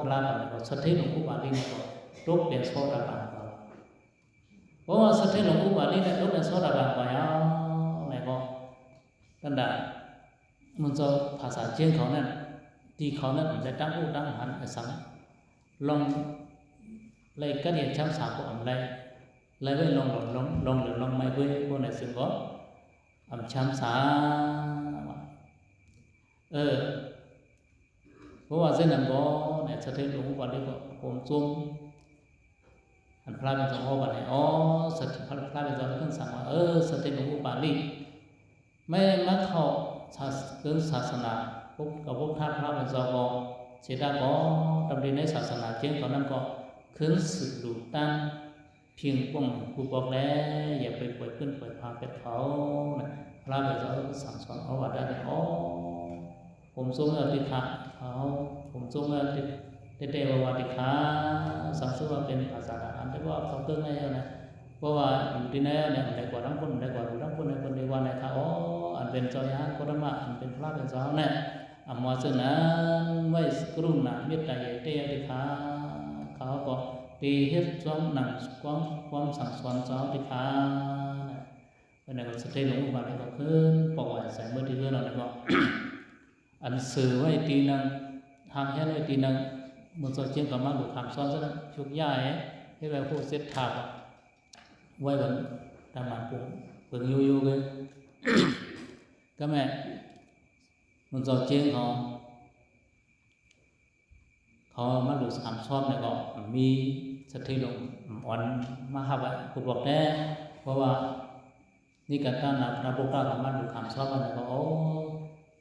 Speaker 1: ตลาดกันเนี่ยก็สถิตหลวงอุบาลีเนี่ยก็รูปเปลี่ยนโซดาบังก็เพราะว่าสถิตหลวงอุบาลีเนี่ยรูปเปลี่ยนโซดาบังก็เนี่ยก็ตั้งแต่มันจะภาษาเจียงเขาเนี่ยที่เขานั้นจะตั้งผู้ตั้งหันสังลงเลยก็เนี่ยช้ำสาวก็เลยไว้ลงหรือลงไม่เว้ยพวกไหนซึ่งก็ช้ำสาเพราะว่าเส้นนั้นก็เนี่ยสถิตหลวงอุบาลีก็ผมจุ่มอันพระเป็นสงฆ์กันเนี่ยสถิตพระเป็นสงฆ์ขึ้นสั่งว่าสถิตหลวงอุบาลีไม่มาเข้าศาสนาพวกท่านพระเป็นสงฆ์เสียดายก็ดำเนินในศาสนาเจียงตอนนั้นก็ขึ้นสืบดูตั้งเพียงป้องผู้บอกแล้วอย่าไปปล่อยขึ้นปล่อยพาเป็ดเขาพระเป็นสงฆ์สั่งสอนเอาว่าได้ผมทรงติขาผมทรงติเตวติขาสังสว่าเป็นภาษาอันแต่ว่าเขาเติมให้นะเพราะว่าอยู่ที่ไหนเนี่ยได้กว่าทั้งคนได้กว่าทั้งคนในคนในวันในเขาอันเป็นเจ้าญาณโคตรมาอันเป็นพระเป็นสาวเนี่ยอำมาสนั้นไว้กรุณาเมตตาเยเตยติขาเขาก็ตีเฮ็ดซ้อมหนังความสั่งสอนสาวติขาเป็นอะไรก็สเตลงอุบาลีก็ขึ้นปอกไว้ใส่เมื่อที่เรื่องเราเนี่ยก็อันสื่อไว้ตีนังทางแค่ไว้ตีนังมันจะเจียงกับมาดูคำซ้อนซะนะชุกย่าให้แบบพวกเซตถาบไว้บนตามหมันปุ่งเปิงยูเลยก็แม่มันจะเจียงเขามาดูคำซ้อนเนี่ยก็มีสถิตหลวงอ่อนมาหาว่าคุณบอกแน่เพราะว่านี่การตั้งนับพวกเรามาดูคำซ้อนเนี่ยก็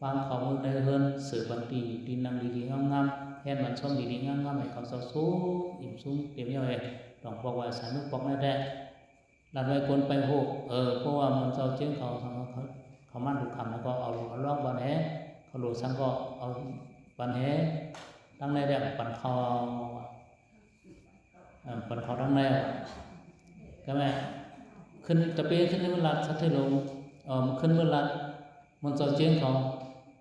Speaker 1: บางเขาเมื่อได้เฮิรนสื่อบันตีดินนังดีๆงามๆแทนบันส้มดีๆงามๆให้เขาสู้อิ่มซุ้มเตรียมย่อยต้องบอกว่าสายมือปอกแน่แท้ดันไว้คนไปโหเพราะว่ามันเจ้าเจียงเขามั่นถูกคำแล้วก็เอาล่องบันแหเขาหลุดสังก็เอาบันแหตั้งในแบบปันคอตั้งในก็แม่ขึ้นตะเปียขึ้นเมื่อรัดสักเท่าลงขึ้นเมื่อรัดมันเจ้าเจียงเขา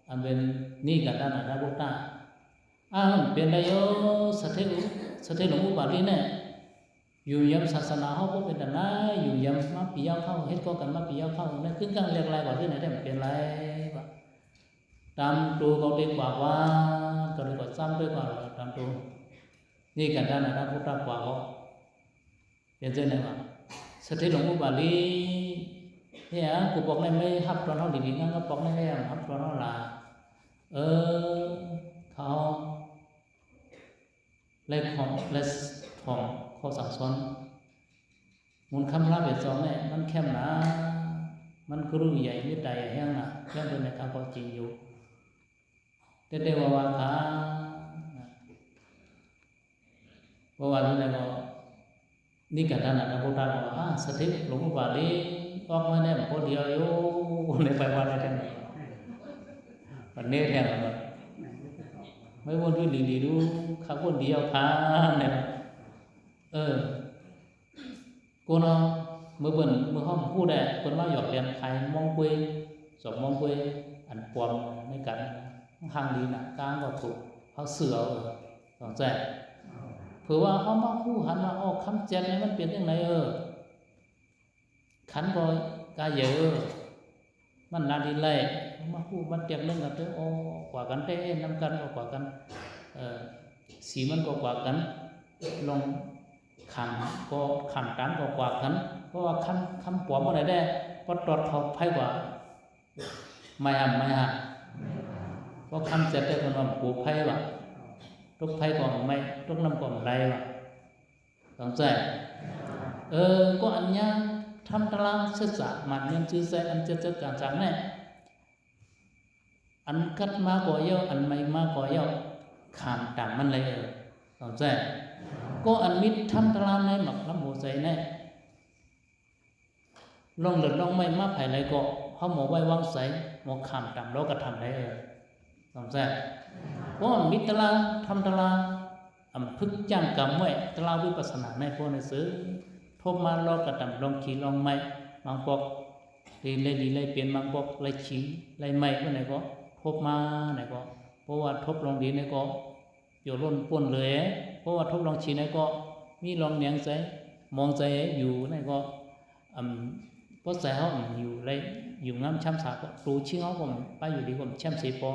Speaker 1: อันเป็นนี่กันด้านไหนนะพวกตาเป็นได้โยสัตว์ สถิหลวงปู่บาลีเนี่ยอยู่ยำศาสนาเขาก็เป็นแต่นั้นอยู่ยำมาปีเอาเข้าเฮ็ดก็กันมาปีเอาเข้านั่นขึ้นกลางเรียกอะไรกว่าที่ไหนได้มันเป็นไรวะตามตัวเขาเรียกว่าก็เรียกว่าซ้ำด้วยกว่าตามตัวนี่กันด้านนั้นพุทธกว่าเขาเป็นเช่นไรวะสถิหลวงปู่บาลีเนี่ยกูบอกเลยไม่ฮับตอนเขาดีๆงั้นก็บอกเลยไม่ฮับตอนเขาละเขาเลยของข้อสั่งสอนมูลคำลาเบ็ดสองเนี่ยมันเข้มหนามันกรู้ใหญ่ยึดใจแห้งนะแค่เป็นในทางความจริงอยู่แต่ว่าขาว่าที่ไหนก็นี่กันท่านนะพุทธะบอกสถิหลวงปู่บาลีออกมาเนี่ยคนเดียวอยู่ในไปวันอะไรกันวันนี้แทนเราไม่วนด้วยดีดูข้าคนเดียวค่ะเนี่ยกูเนาะเมื่อห้องพูดได้คนว่าหยอกเรียนใครมองคุยสอบมองคุยอันปลอมไม่กันห่างดีนะกลางก็ถูกเขาเสือสองใจเผื่อว่าเขามาคู่หันมาออกคำแจกเนี่ยมันเปลี่ยนยังไงขันก็กายเยอะมันนาดีเลยมาคู่มันเตียงเรื่องกันเถอะกว่ากันเต้น้ำกันก็กว่ากันสีมันก็กว่ากันลงขันก็ขันกันก็กว่ากันเพราะว่าคำปลอมอะไรได้ก็ตรวจเขาไพ่กว่าไม่ห่เพราะคำเจ็ดได้คนว่าปูไพ่ว่ะทุกไพ่ก่อนไม่ทุกน้ำก่อนไรว่ะต้องใจก็อันนี้ทำตารางศึกษามันยังชื่อใจอันเจ็ดจังๆเนี่ยอันกัดมาก่อเยอะอันไม่มาก่อเยอะขามต่างมันเลยต้องใจก็อันมิดทำตารางในหมักลำหัวใจเนี่ยลองหลุดลองไม่มาไผ่ไรก็เขาหมอไว้วางใสหมอขามต่ำเราก็ทำได้ต้องใจก็มิดตารางทำตารางพึกจ้างกรรมไว้ตารางวิปัสสนาในพวกในซื้อทบมาเราก็ทำลองขี่ลองไม่บางพวกดีเลยเปลี่ยนบางพวกเลยขี่เลยไม่ก็ไหนก็ทบมาไหนก็เพราะว่าทบลองดีไหนก็อยู่ล้นป่นเลยเพราะว่าทบลองชี้ไหนก็มีลองเนียงใจมองใจอยู่ไหนก็เพราะใจเขาอยู่เลยอยู่น้ำช้ำสาก็ตูชิ้นเขาผมไปอยู่ดีผมช้ำสีปอ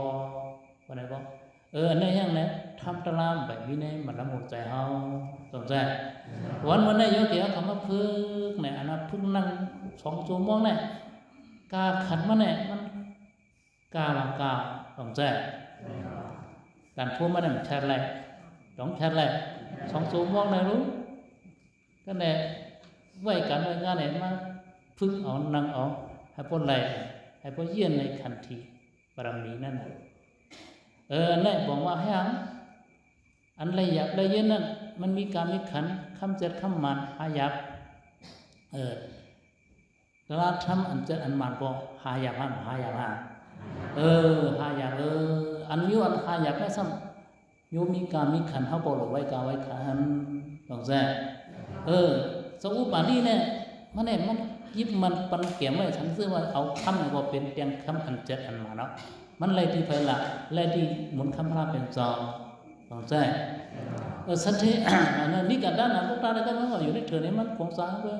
Speaker 1: วันไหนก็อันนี้ยังไงทำตารางแบบนี้เนี่ยมันละหมดใจเขาสนใจวันนี้ยกเกี่ยวคำว่าพึ่งเนี่ยอันนั้นพึ่งนั่ง2 ชั่วโมงเนี่ยกาขันมาเนี่ยมันกาสนใจการพูดมาเนี่ยแชร์อะไรต้องแชร์อะไร2 ชั่วโมงเนี่ยรู้ก็เนี่ยไว้กันไว้งานเนี่ยมาพึ่งเอานั่งเอาให้พ้นอะไรให้พ้นเยี่ยนในขันทีบารมีนั่นเนี่ยบอกว่าให้อันไรอยากได้เยอะนั่นมันมีการมีขันคำเจ็ดคำมันหายับราทำอันเจ็ดอันมันก็หายับหายับหายับอันนี้อันหายับไม่ซ้ำโยมีการมีขันเขาบอกไว้การไว้ขันต้องแซ่สมุปบาลีเนี่ยมันยิบมันปันเกี่ยมไว้ฉันซื้อว่าเอาคำก็เป็นเตียงคำอันเจ็ดอันมาเนาะมันเลยที่ไปละเลยที่หมุนคำพระเป็นจอต้องใจสัตย์นี่กันด้านนั้นพวกเราได้ก็มันอยู่ในเถื่อนนี้มันคงสร้างด้วย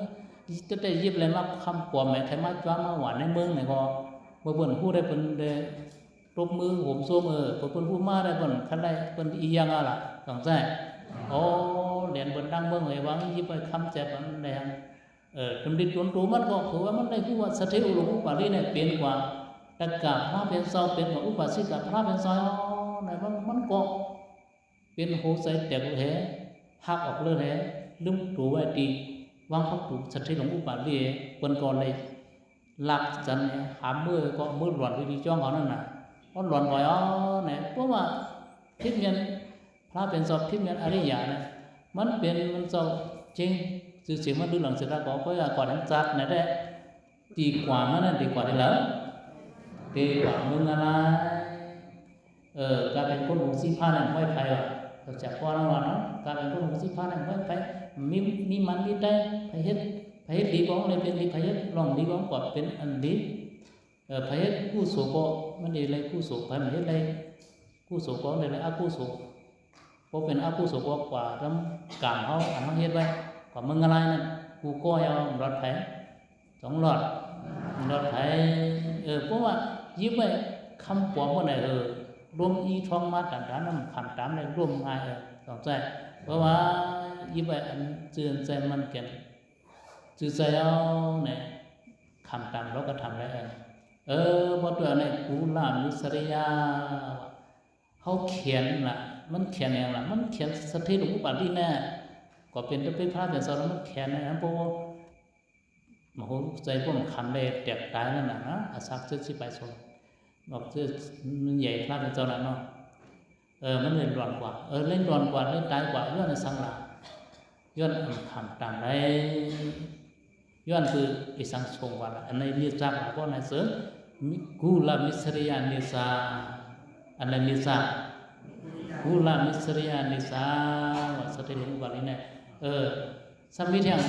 Speaker 1: จะได้ยิบอะไรมาคำปลอมแม่ไทยมาจ้ามาหวานในเมืองไหนก็เมื่อเปิ่นพูดได้เปิ่นได้ตบมือผมโซ่เปิ่นพูดมาได้เปิ่นคันได้เปิ่นอียังอะไรต้องใจเหรียญเปิ่นดังเมืองไหนวางยิบไปคำแจกมันแดงจำดิจวนตัวมันก็คือว่ามันได้พูดว่าสถิหลวงปู่บาลีเนี่ยเปลี่ยนกว่าตะกาพระเป็นซอเป็นว่าอุปาสิกาพระเป็นซอยไหนมันก็เป็นโหใส่แต่แท้หักออกเลยแท้ลืมตัวไว้ดีวางเขาถูกสถิหลวงปู่บาลีเปิ้นก่อนเลยหลักจันหามือก็มือหลอนดีจ้องเขานั่นน่ะเพราะหลอนบ่อยเนี่ยเพราะว่าทิพย์เงินพระเป็นซอทิพย์เงินอริยะเนี่ยมันเป็นมันซอจริงสื่อเสียงมันดูหลังเสร็จแล้วก็ก่อนทั้งจัดเนี่ยได้ดีกว่ามันนั่นดีกว่าได้แล้วดีกว่ามึงอะไรการเป็นคนหงสีผ้าเนี่ยไม่ไปว่ะเราจะว่าแล้วเนาะการเป็นคนหงสีผ้าเนี่ยไม่ไปมีมันมีได้ไปเฮ็ดดีบ้องเลยเป็นดีไปเฮ็ดลองดีบ้องก่อนเป็นอันดีไปเฮ็ดกู้โสก็มันดีเลยกู้โสไปมันเฮ็ดเลยกู้โสก็เลยอากู้โส พอเป็นอาผู้สกกว่าทำกามเขาอันเขาเฮ็ดไว้กว่ามึงอะไรนั่นกูก็เอาหลอดไผ2 หลอดไผเพราะว่ายิบไว้คำปวงว่าไหนรวมอีท้องมาต่างๆนั้นคำตามได้ร่วมง่ายต้องใจเพราะว่ายิบไว้อันเจือนใจมันเก่งจือใจเอาเนี่ยคำตามเราก็ทำได้พอตัวในกูลามิสริยาเขาเขียนล่ะมันเขียนอย่างล่ะมันเขียนสถิติอุปาทิแน่ก็เป็นพระเป็นสารมันเขียนนะเพราะมโหใจพวกมันคำได้แตกตายนั่นน่ะนะอาศักดิ์สิไปสนบอกจะมันใหญ่พระเป็นเจ้าน่ะเนาะมันเล่นร้อนกว่าเล่นร้อนกว่าเล่นตายกว่าย้อนในสังหละย้อนคำตามได้ย้อนคือไอ้สังสงว่าอันในนิสักเพราะในเสริมกูลามิสริยานิสาอันในนิสักกูลามิสริยานิสาว่าสติลงกว่านี้เนี่ยสัมมิทยัง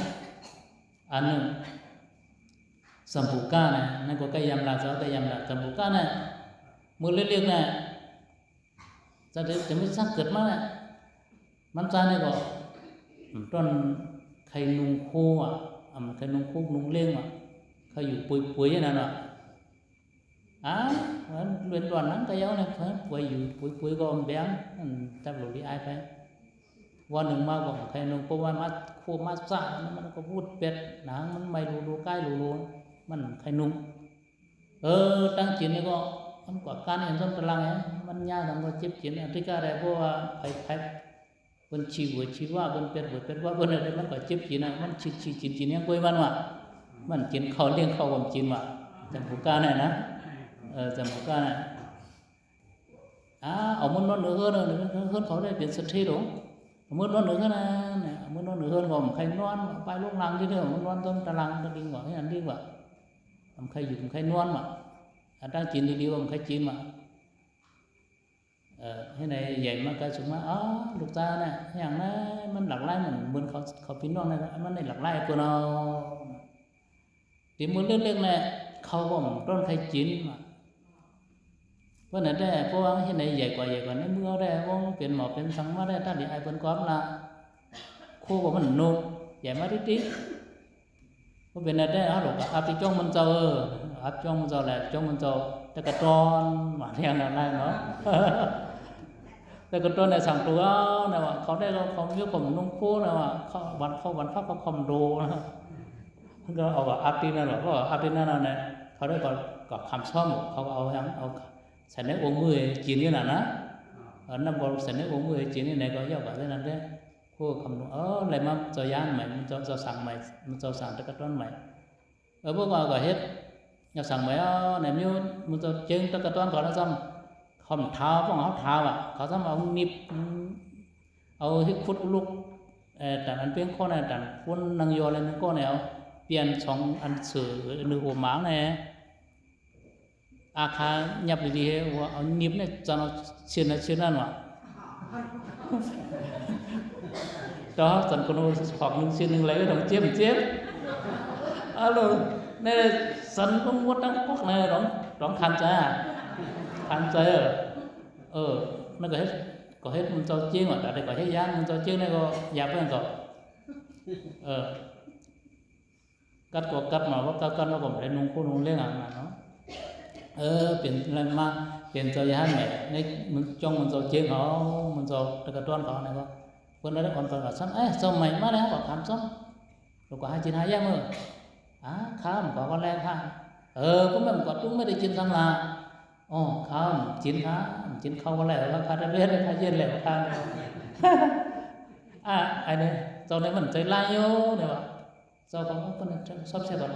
Speaker 1: อันนึงสัมภูกาเนี่ยนั่นก็กายามลาจะกายามลาสัมภูกาเนี่ยมือเล็กๆเนี่ยจะไม่สักเกิดมาเนี่ยมันจะเนี่ยก็ต้นไข่นุ่งโคไข่นุ่งโคนุ่งเลี้ยงเขาอยู่ปุ๋ยๆนั่นน่ะเรียนตอนนั้นก็ยังเนี่ยปุ๋ยอยู่ปุ๋ยก็แบงจับหลุดที่ไอ้ไปวันหนึ่งมาบอกใครนุ่งโคว่ามาโคมาซ่ามันก็พูดเป็ดหนังมันไม่รู้ใกล้รู้มันใครนุ่งตั้งจิตนี่ก็มันกว่าการเห็นส้มตะลังมันยากทำก็เจ็บจิตที่ก็ได้เพราะว่าใครบนชีว่าบนเป็ดว่าบนอะไรมันก็เจ็บจิตนะมันจิตเนี่ยกุยมันว่ะมันกินเขาเลี้ยงเขาความจิตว่ะจำผูกการเนี่ยนะจำผูกการเนี่ยเอามันนอนเหนือเขาได้เป็นสัตว์ที่หลงมันนอนเหนือนะเนี่ยมันนอนเหนือก็ใครนอนไปลูกลังที่เดิมมันนอนต้นตะลังตะลิงว่ะให้อันดีกว่าใครอยู่ใครนอนว่ะตั้งจิตดีๆว่าใครจิตว่ะให้ในใหญ่มากก็สมมติลูกตาเนี่ยอย่างนั้นมันหลักไล่เหมือนเขาพี่น้องเนี่ยมันในหลักไล่ตัวเราตีมือเล็กๆเนี่ยเขาก็ต้นใครจิตว่ะเพราะนั้นได้เพราะว่าให้ในใหญ่กว่าในเมื่อได้ว่าเป็นหมอเป็นสังมาได้ถ้าดีไอเป็นก้อนละคู่กับมันนุ่มใหญ่มาดิก็เป็นได้หรอกอาปิจ้องมันเจออาปิจ้องมันเจอแหละจ้องมันเจอแต่กระตอนมาเรียนอะไรเนาะแต่กระตอนในสั่งตัวนะว่าเขาได้เขาเยอะกว่านุ่งคู่นะว่าเขาวันพักเขาคอมโดนะก็เอาอาปินั่นหรอกก็อาปินั่นเนี่ยเขาได้ก็คำซ่อมเขาเอาใส่ในองค์มือจีนนี่แหละนะนั่นบอกใส่ในองค์มือจีนนี่ไหนก็ย่อแบบนั้นได้คู่คำนวณอะไรมาจะย่านใหม่มันจะสั่งใหม่มันจะสั่งตะกร้อนใหม่พวกเราก็เฮ็ดอยากสั่งใหม่ไหนมิ้วมันจะเจงตะกร้อนก่อนแล้วซ้ำคำเท้าพวกเขาเท้าเขาซ้ำเอานิบเอาฮิคุดลุกแต่อันเพียงข้อไหนแต่คนนางยออะไรนั่นก็เนี่ยเอาเปลี่ยน2 อันสื่อหนึ่งหัวหมางเนี่ยอาคาหยับดีๆว่าเอานิบเนี่ยจะเอาเชื่อนั่นว่ะđó tận con học những xin lấy đồng chiếm alo này sân cũng có trắng quốc này đóng khăn trái nó có hết mình cho chiên mà tại đây có hết giá mình cho chiên này có dạp với rồi cắt mà cắt nó còn phải nung khô nung lên à nó biển lên mà biển cho giá này mình trong mình cho chiên nó mình cho cái toan có này khôngคนนั้นคนก็ซ้ำสมัยมาแล้วก็ทำซ้ำลูกก็หาจินหายากมั้งข้ามก็แรงข้ามพวกมันก็ตุ้งไม่ได้จินสังลาข้ามจินเข้าก็แล้วแล้วคาได้เรียนได้เย็นแล้วข้ามไอ้เนี่ยตอนนี้มันใจลายโย่เนี่ยว่ะตอนของคนชอบเสียก่อน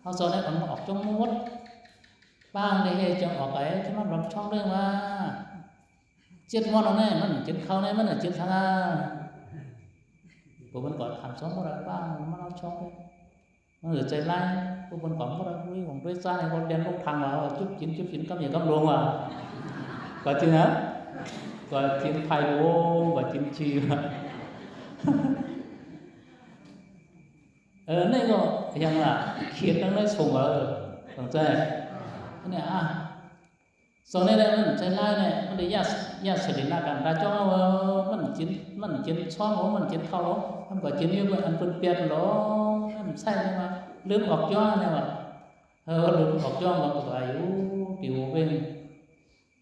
Speaker 1: เขาตอนนี้มันออกจงมุดบ้างได้จะออกไปที่มันรับช่องด้วยว่าเจ็ดวันเอาแน่มันเจ็ดเขาแน่มันเจ็ดทางพวกมันก่อนทำซ้อมอะไรบ้างมันเอาช่องเลยมันเหลือใจไล่พวกมันก่อนมันอะไรวิ่งของด้วยซ่าในคนเรียนลูกทางว่าจุ๊บจินก็อย่างก็ลงว่ะก็จริงนะก็จินไผ่โว้ก็จินชีว่ะนี่ก็ยังล่ะเขียนตั้งได้ส่งว่าสนใจเนี่ย sau này đây mình chơi lai này mình để ya xử lý là cả đã cho mình chiến xóa nó mình chiến thao nó không có chiến như vậy anh phân biệt nó em sai nhưng mà lướt học cho này mà lướt học cho mà có ai kiểu bên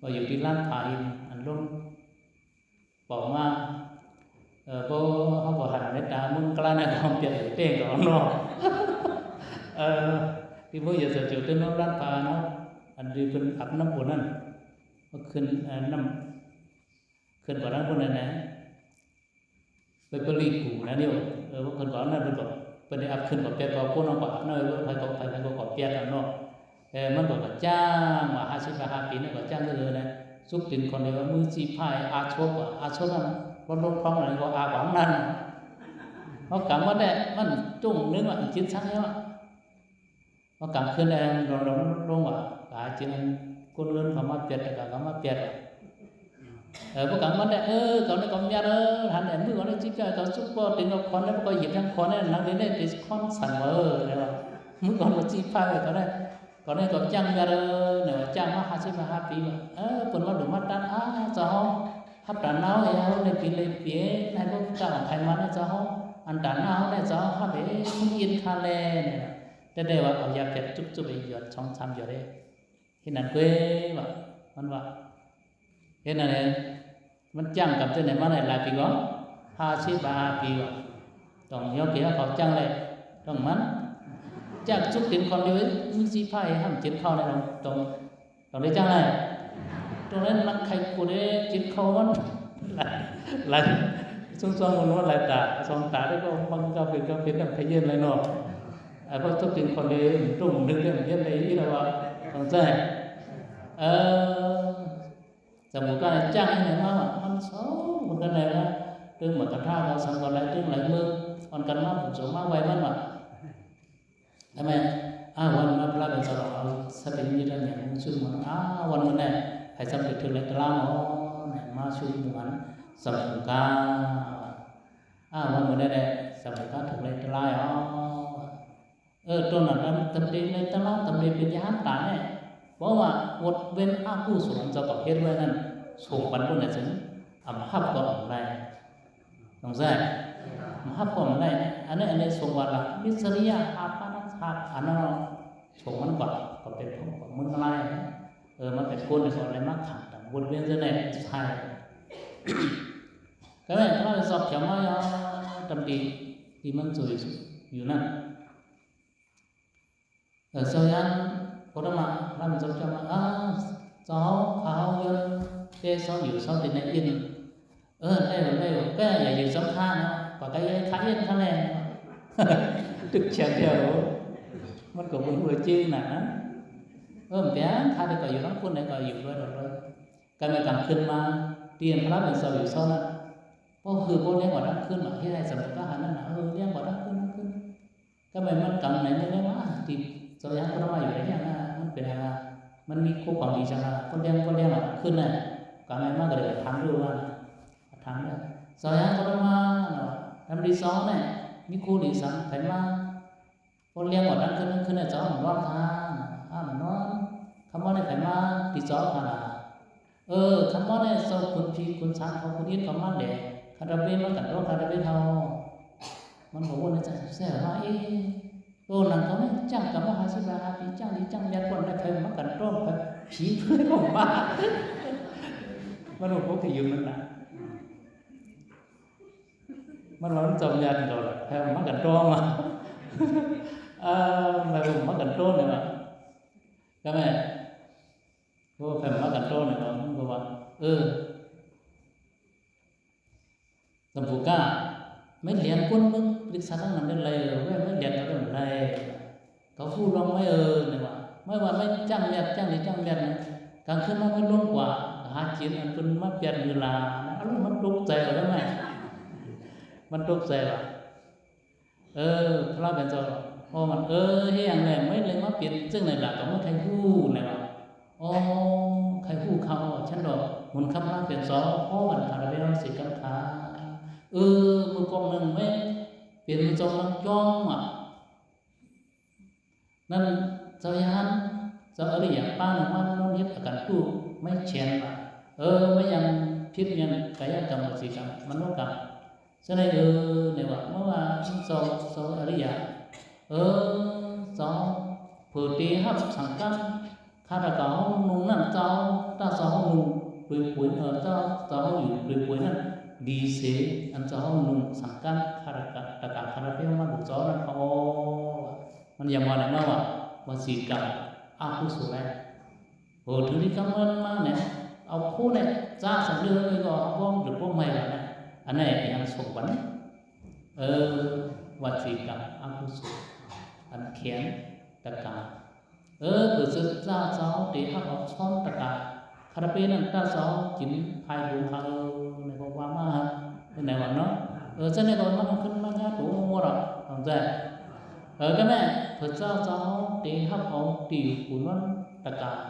Speaker 1: vàอยู่ที่ร้านขายอันลงบอกมาพอเขาบอกหันในตามึงกล้าในความเปลี่ยนเต้งกับน้องที่พวกอย่าเสียจุดที่น้องร้านปลาเนาะอันนี้เป็นอับน้ำปุ่นนั่นก็ขึ้นน้ำขึ้นกว่านั้นคนนั้นนะไปผลิตกูนะเดียวพวกคนก่อนนั้นเป็นแบบเป็นอับขึ้นกว่าเปียกกว่าพวกน้องกว่าอับน้อยใครก็กว่าเปียกกันเนาะมันก็จ้างว่า50 ปีนี่ก็จ้างเลยนะสุกตินคนเดียวมือจีพายอาชกนั่นคนลงท้องอะไรก็อาหวังนั่นเขากำว่าได้มันจุ่มนึกว่าชิ้นชั้นแล้วเขากำขึ้นแรงลงว่ากาจินคนเลื่อนเขามาเปลี่ยนแต่เขามาเปลี่ยนพวกกำว่าได้เขาได้กำยาหันแอนมือเขาได้จิ๊บใจเขาซุปเปอร์ติงกับคนแล้วก็หยิบทั้งคนนั่นหลังนี้ได้ติดคอนสั่นเลยว่ามือก่อนมาจีพายเขาได้còn đây còn chăng ra nữa chăng nó 25 ปีคนมาดูมาตันจะห้องฮับด่านน้าเอ้ในปีเลยปีในพวกเจ้าของไทยมันจะห้องอันด่านน้าเนี่ยจะฮับเอ้ทุ่งอินคาเลเนี่ยแต่เดี๋ยวเอายาเก็บจุ๊บไปหยดช่องซ้ำหยดได้เห็นนั่นเว้ยว่ามันว่าเห็นนั่นเองมันจังกับตัวไหนมาไหนหลายปีก่อน53 ปีว่าต้องยกเกี่ยวเขาจังเลยต้องมันจากจุดตินคนเดียวมึงจีพายห้ามจิ้นเข้าในตรงได้จังเลยตรงนั้นนักใครกูได้จิ้นเข้ามันหลายช่วงๆมันว่าหลายตาสองตาได้ก็มันก็เป็นแบบขยื่นเลยเนาะเพราะจุดตินคนเดียวตรงนึกเรื่องเยอะเลยที่เราว่าต้องใจสมมุติว่าจ้างให้ไหนมามันโซ่มันกันไหนนะตึงหมดกระท่าเราสั่งก่อนไหลตึงไหลมือมันกันมาผมส่งมาไว้มันว่าทำไมวันนั้นพระเป็นสระเอาสติมีดังอย่างมุ่งสุ่มมันวันนั้นเนี่ยให้สำเร็จถึงเลยตลาดเนี่ยมาสุ่มมันสำเร็จการวันนั้นเนี่ยสำเร็จการถึงเลยตลาดตรงนั้นทำดีเลยตลาดทำดีเป็นยานตาเนี่ยเพราะว่าวัดเว้นผู้สวนจะต่อเหตุไว้นั่นส่งบรรลุในสิ่งหับก็อะไรต้องใช่หับก็อะไรอันนี้ส่งวันละมิสริยาอันนั้นส่งมันก่อนก็เป็นของมึงอะไรมันเป็นคนในส่วนอะไรมากขัดแต่วนเวียนจะไหนใช่ก็เลยถ้าเราสอบเขียนว่าทำดีที่มันสวยอยู่นั่นsau đó có đó mà làm sao cho mà cháu khao dân cái sau nhiều sau thì này yên đây cái này nhiều sống tha nữa còn cái khá yên thằng này trực chèn theoมันก็มันvừa chi nè bé tha đi còn nhiều lắm quân này còn nhiều rồi cái này càngขึ้นมาเตรียมพระเป็นสาวอยู่ซ้อนน่ะก็คือพวกเลี้ยงกว่านั้นขึ้นมาที่ได้สมมติก็หันนั่นน่ะเลี้ยงกว่านั้นขึ้นก็มันกำไหนไม่ได้ว่าติดสายก็มาอยู่ได้ยังมันเป็นอะไรมันมีคู่ความดีจังนะคนเลี้ยงขึ้นน่ะก็ไม่มากก็เลยทำด้วยว่าทำเนี่ยสายก็มาทำดีซ้อนเนี่ยมีคู่ดีสังใครมาคนเลี้ยงกว่านั้นขึ้นเนี่ยจ้าหนุ่มร้อนทานหนุ่มร้อนคำว่าเนี่ยใครมาติดจ้าขนาดคำว่าเนี่ยสาวคุณพี่คุณช้างเขาคุณยึดคำว่าเด็กคาราเบลมันกันโรคคาราเบลเขามันบอกว่าเนี่ยจะเสียว่าตัวนั้นเขาเนี่ยจ้างกับว่า50 ปีจ้างนี้จ้างยัดคนได้เคยมากันโรคแบบผีเพื่อนของบ้ามันบอกว่าที่อยู่นั่นนะมันว่ามันจมยันก่อนแค่มากันโรคมาmà vùng mất control này mà các mẹ cô phải mất control này mà cô bảo tầm phụ ca mấy liền quânมึงlịch sử nằm trên lầy rồi mấy liền ở trên lầy có phu long mấy này mà mấy bà mấy trang liệt này càngขึ้นมาไม่ล้มกว่าหาจีนอันเป็นมาเปลี่ยนเวลามันตกใจหรือไงมันตกใจว่ะพระเป็นเจ้าพอมันเฮียงเลยไม่เลยมาเปลี่ยนซึ่งในหลักของใครพูดเลยว่าใครพูดเขาฉันดอกหุ่นคำว่าเปลี่ยนสองเพราะมันขาดไปแล้วสิกังขามือกองหนึ่งไม่เปลี่ยนมือจงลังจ้องนั่นเจ้ายัน do ở đây ba là mang nó hiếp ở cả tu mấy chén mà mấy em thiết nhân cái cầm là gì cầm mà nó cầm cho nên này bảo nó là do ở đây do phở tê hấp sẵn căng khá là có nung nằm cho ta do nung cuối ở do cuối nè đi xe ăn cho nung sẵn căng khá là phê mà đủ gió là khôngมันยังมาไหนมาวะวันศีลกับอาคุสุไรโอ้ถึงที่คำนั้นมาเนี่ยเอาคู่เนี่ยจ้าสังเรื่องเลยก็พ้องหรือพ้องไม่ละเนี่ยอันนี้ยังส่งวันวันศีลกับอาคุสุอันเขียนตะกาเผื่อจะจ้าเจ้าเดี๋ยวเขาซ้อนตะกาคาราเปนั่นจ้าเจ้ากินพายดูเขาในกว่ามาในวันเนาะจะในก่อนมันขึ้นมาเนี่ยตัวมัวหรอกทำใจcái này Phật giáo giáo để hấp ông tiểu của nó tất cả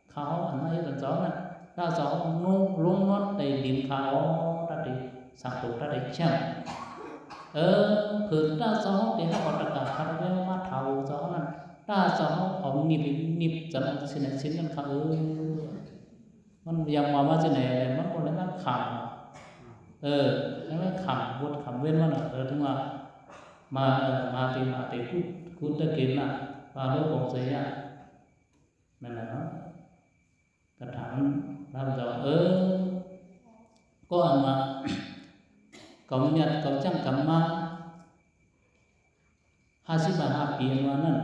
Speaker 1: khảo anh ấy là giáo này ta giáo luôn luôn nó đầy điểm khảo ta để sản xuất ta để chậm Phật giáo để hấp ông tất cả khảo với mắt thầu giáo này ta giáo ông nhịp dẫn xin nên khảoมันยังมาว่าจะไหนมันคนนั้นขำแล้วไม่ขำบทขำเว้นมันถึงว่ามาตีพูดตะกินน่ะปลาโลกของเสียนั่นแหละเนาะกระถางเราจะก็อันมาcộng nhật cộng chẳng cộng ma 55 ปีมานั่น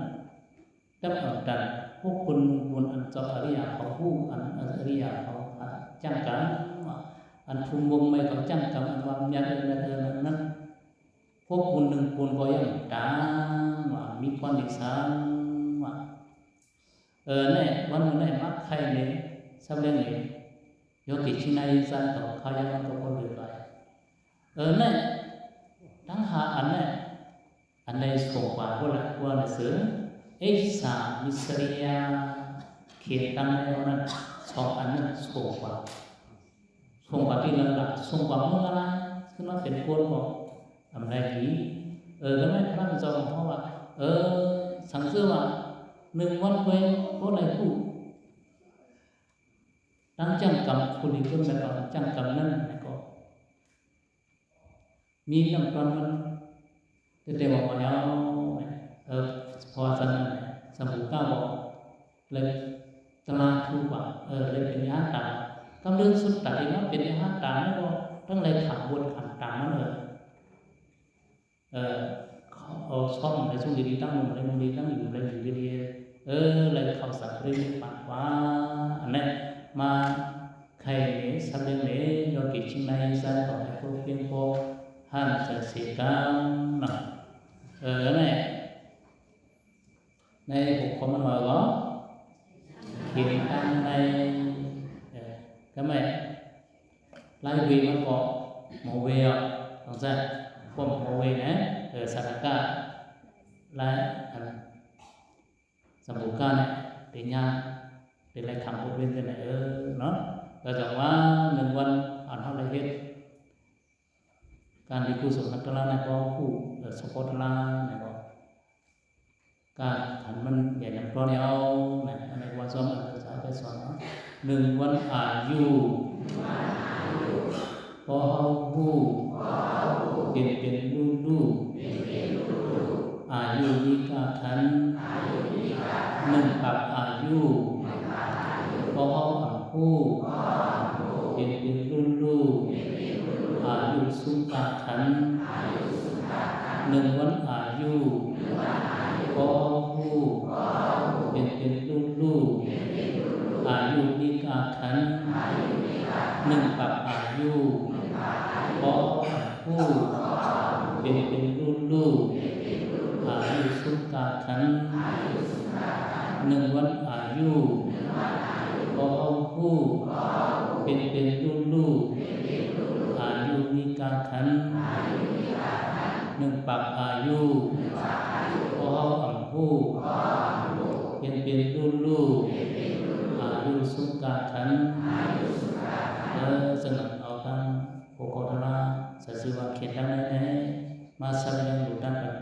Speaker 1: กับอันพวกคุณบนอันจออริยะเขาผู้อันอริยะเขาจังกันอันภูมิวงไม่เขาจังกันอันวันยันนั้นพวกคุณหนึ่งคุณก็ยังด่าว่ามีความดิฉันว่าเนี่ยวันนี้เนี่ยมักใครเนี่ยสักเรื่องนี้โยกิชินัยจันทร์เขายังต้องคนเดือดร้อนเนี่ยทั้งหาอันเนี่ยอันในส่งกว่าพวกหลักว่าในเสือเอสามิสเรียเขียนตั้งในนั้นสองอันนั้นส่งกว่าที่นั่นละส่งกว่าเมื่อไรคือมันเป็นคนบอกทำไรดีแล้วแม่พระพุทธเจ้าเพราะว่าสังเกตว่าหนึ่งวันเว้นเพราะอะไรผู้ตั้งจังกรรมคุณอีกคนแบบจังกรรมนั่นก็มีลำตอนมันจะได้บอกว่าพอสันสมุก้าบอกเลยตลาดถูกกว่าเลยเป็นยาตาคำเรื่องสุดแต่ที่นั้นเป็นยาตาไม่บอกตั้งเลยขับบนขับตามนั่นเอาช่องในช่วงดีๆตั้งลงในมุมดีตั้งอยู่ในอยู่ดีๆเลยเขาสักเรื่องปากว่าอันนี้มาใครสักเรื่องนี้ยอดกิจชิงในใจของไอ้พวกเพียงพอหันจะเสียกันหนักnày này cuộc của mình mời có hiện đang này cái này lai vì nó có màu về còn ra có màu về này ở Saraka lai Sambuca này để nhà để lại thẳng một bên thế này nó rồi chẳng qua nâng văn ảnh họ lại hết การดีกุศลนักล่าในก็ผู้สปอร์ตล่าในก็การหันมันใหญ่หนักเพราะเนี่ยเอาในวันซ้อมจะไปสอนหนึ่งวันอายุพอเอาผู้เป็นลูอายุมีกาทันหนึ่งปับอายุพอเอาผู้เป็นลูอายุสุขะขันหนึ่งวันอายุก็ผู้เป็นลูอายุนิกาขันหนึ่งปับอายุก็ผู้เป็นลูอายุสุขะขันหนึ่งวันอายุก็ผู้เป็นลูอายุนิกาขันหนึ่งปักอายุพออัมพูเป็นลูอายุสุกาขันสนับเอาทางโอโคทนาสัจวัคเขตดังนั้นมาสักยังดูดันกัน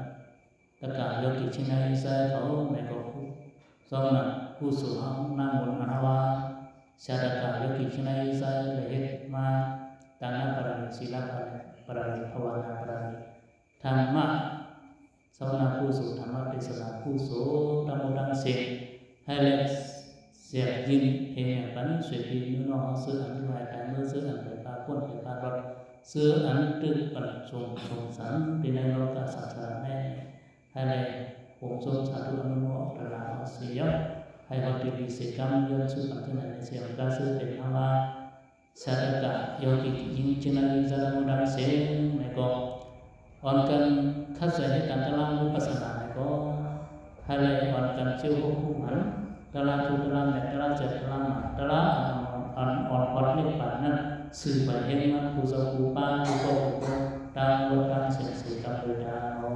Speaker 1: ตะการยกิชินัยใจเขาในก็ Sona kusu namun anawa syadaka yogi kinai sa lehit ma tanah parani sila parani pawana parani dhamma sona kusu dhamma desana kusu tamudang se hai sẽ dinh hình bắn suy đi như nó sư ấn ngoài cái mưa sư ấn phải ba quân phải ba vật sư ấn trừ bẩn trùng sắn đi này nó cả sản này hay là cũng dùng sản xuất nó trở lại nó xì dốc hay họ tìm bị xì cam dân sư ấn thế này sẽ ca sư để tham la sẽ cả yêu kỳ những chân này ra nó đang sẽ này có on cần khắc giải hết cả ta làm với pasana này có hay là on cần chiêu hung hãn dalam tu dalam net dalam jet dalam on ni panan sự và hiện năng của dòng của ba của dalam bukan sesi kabudano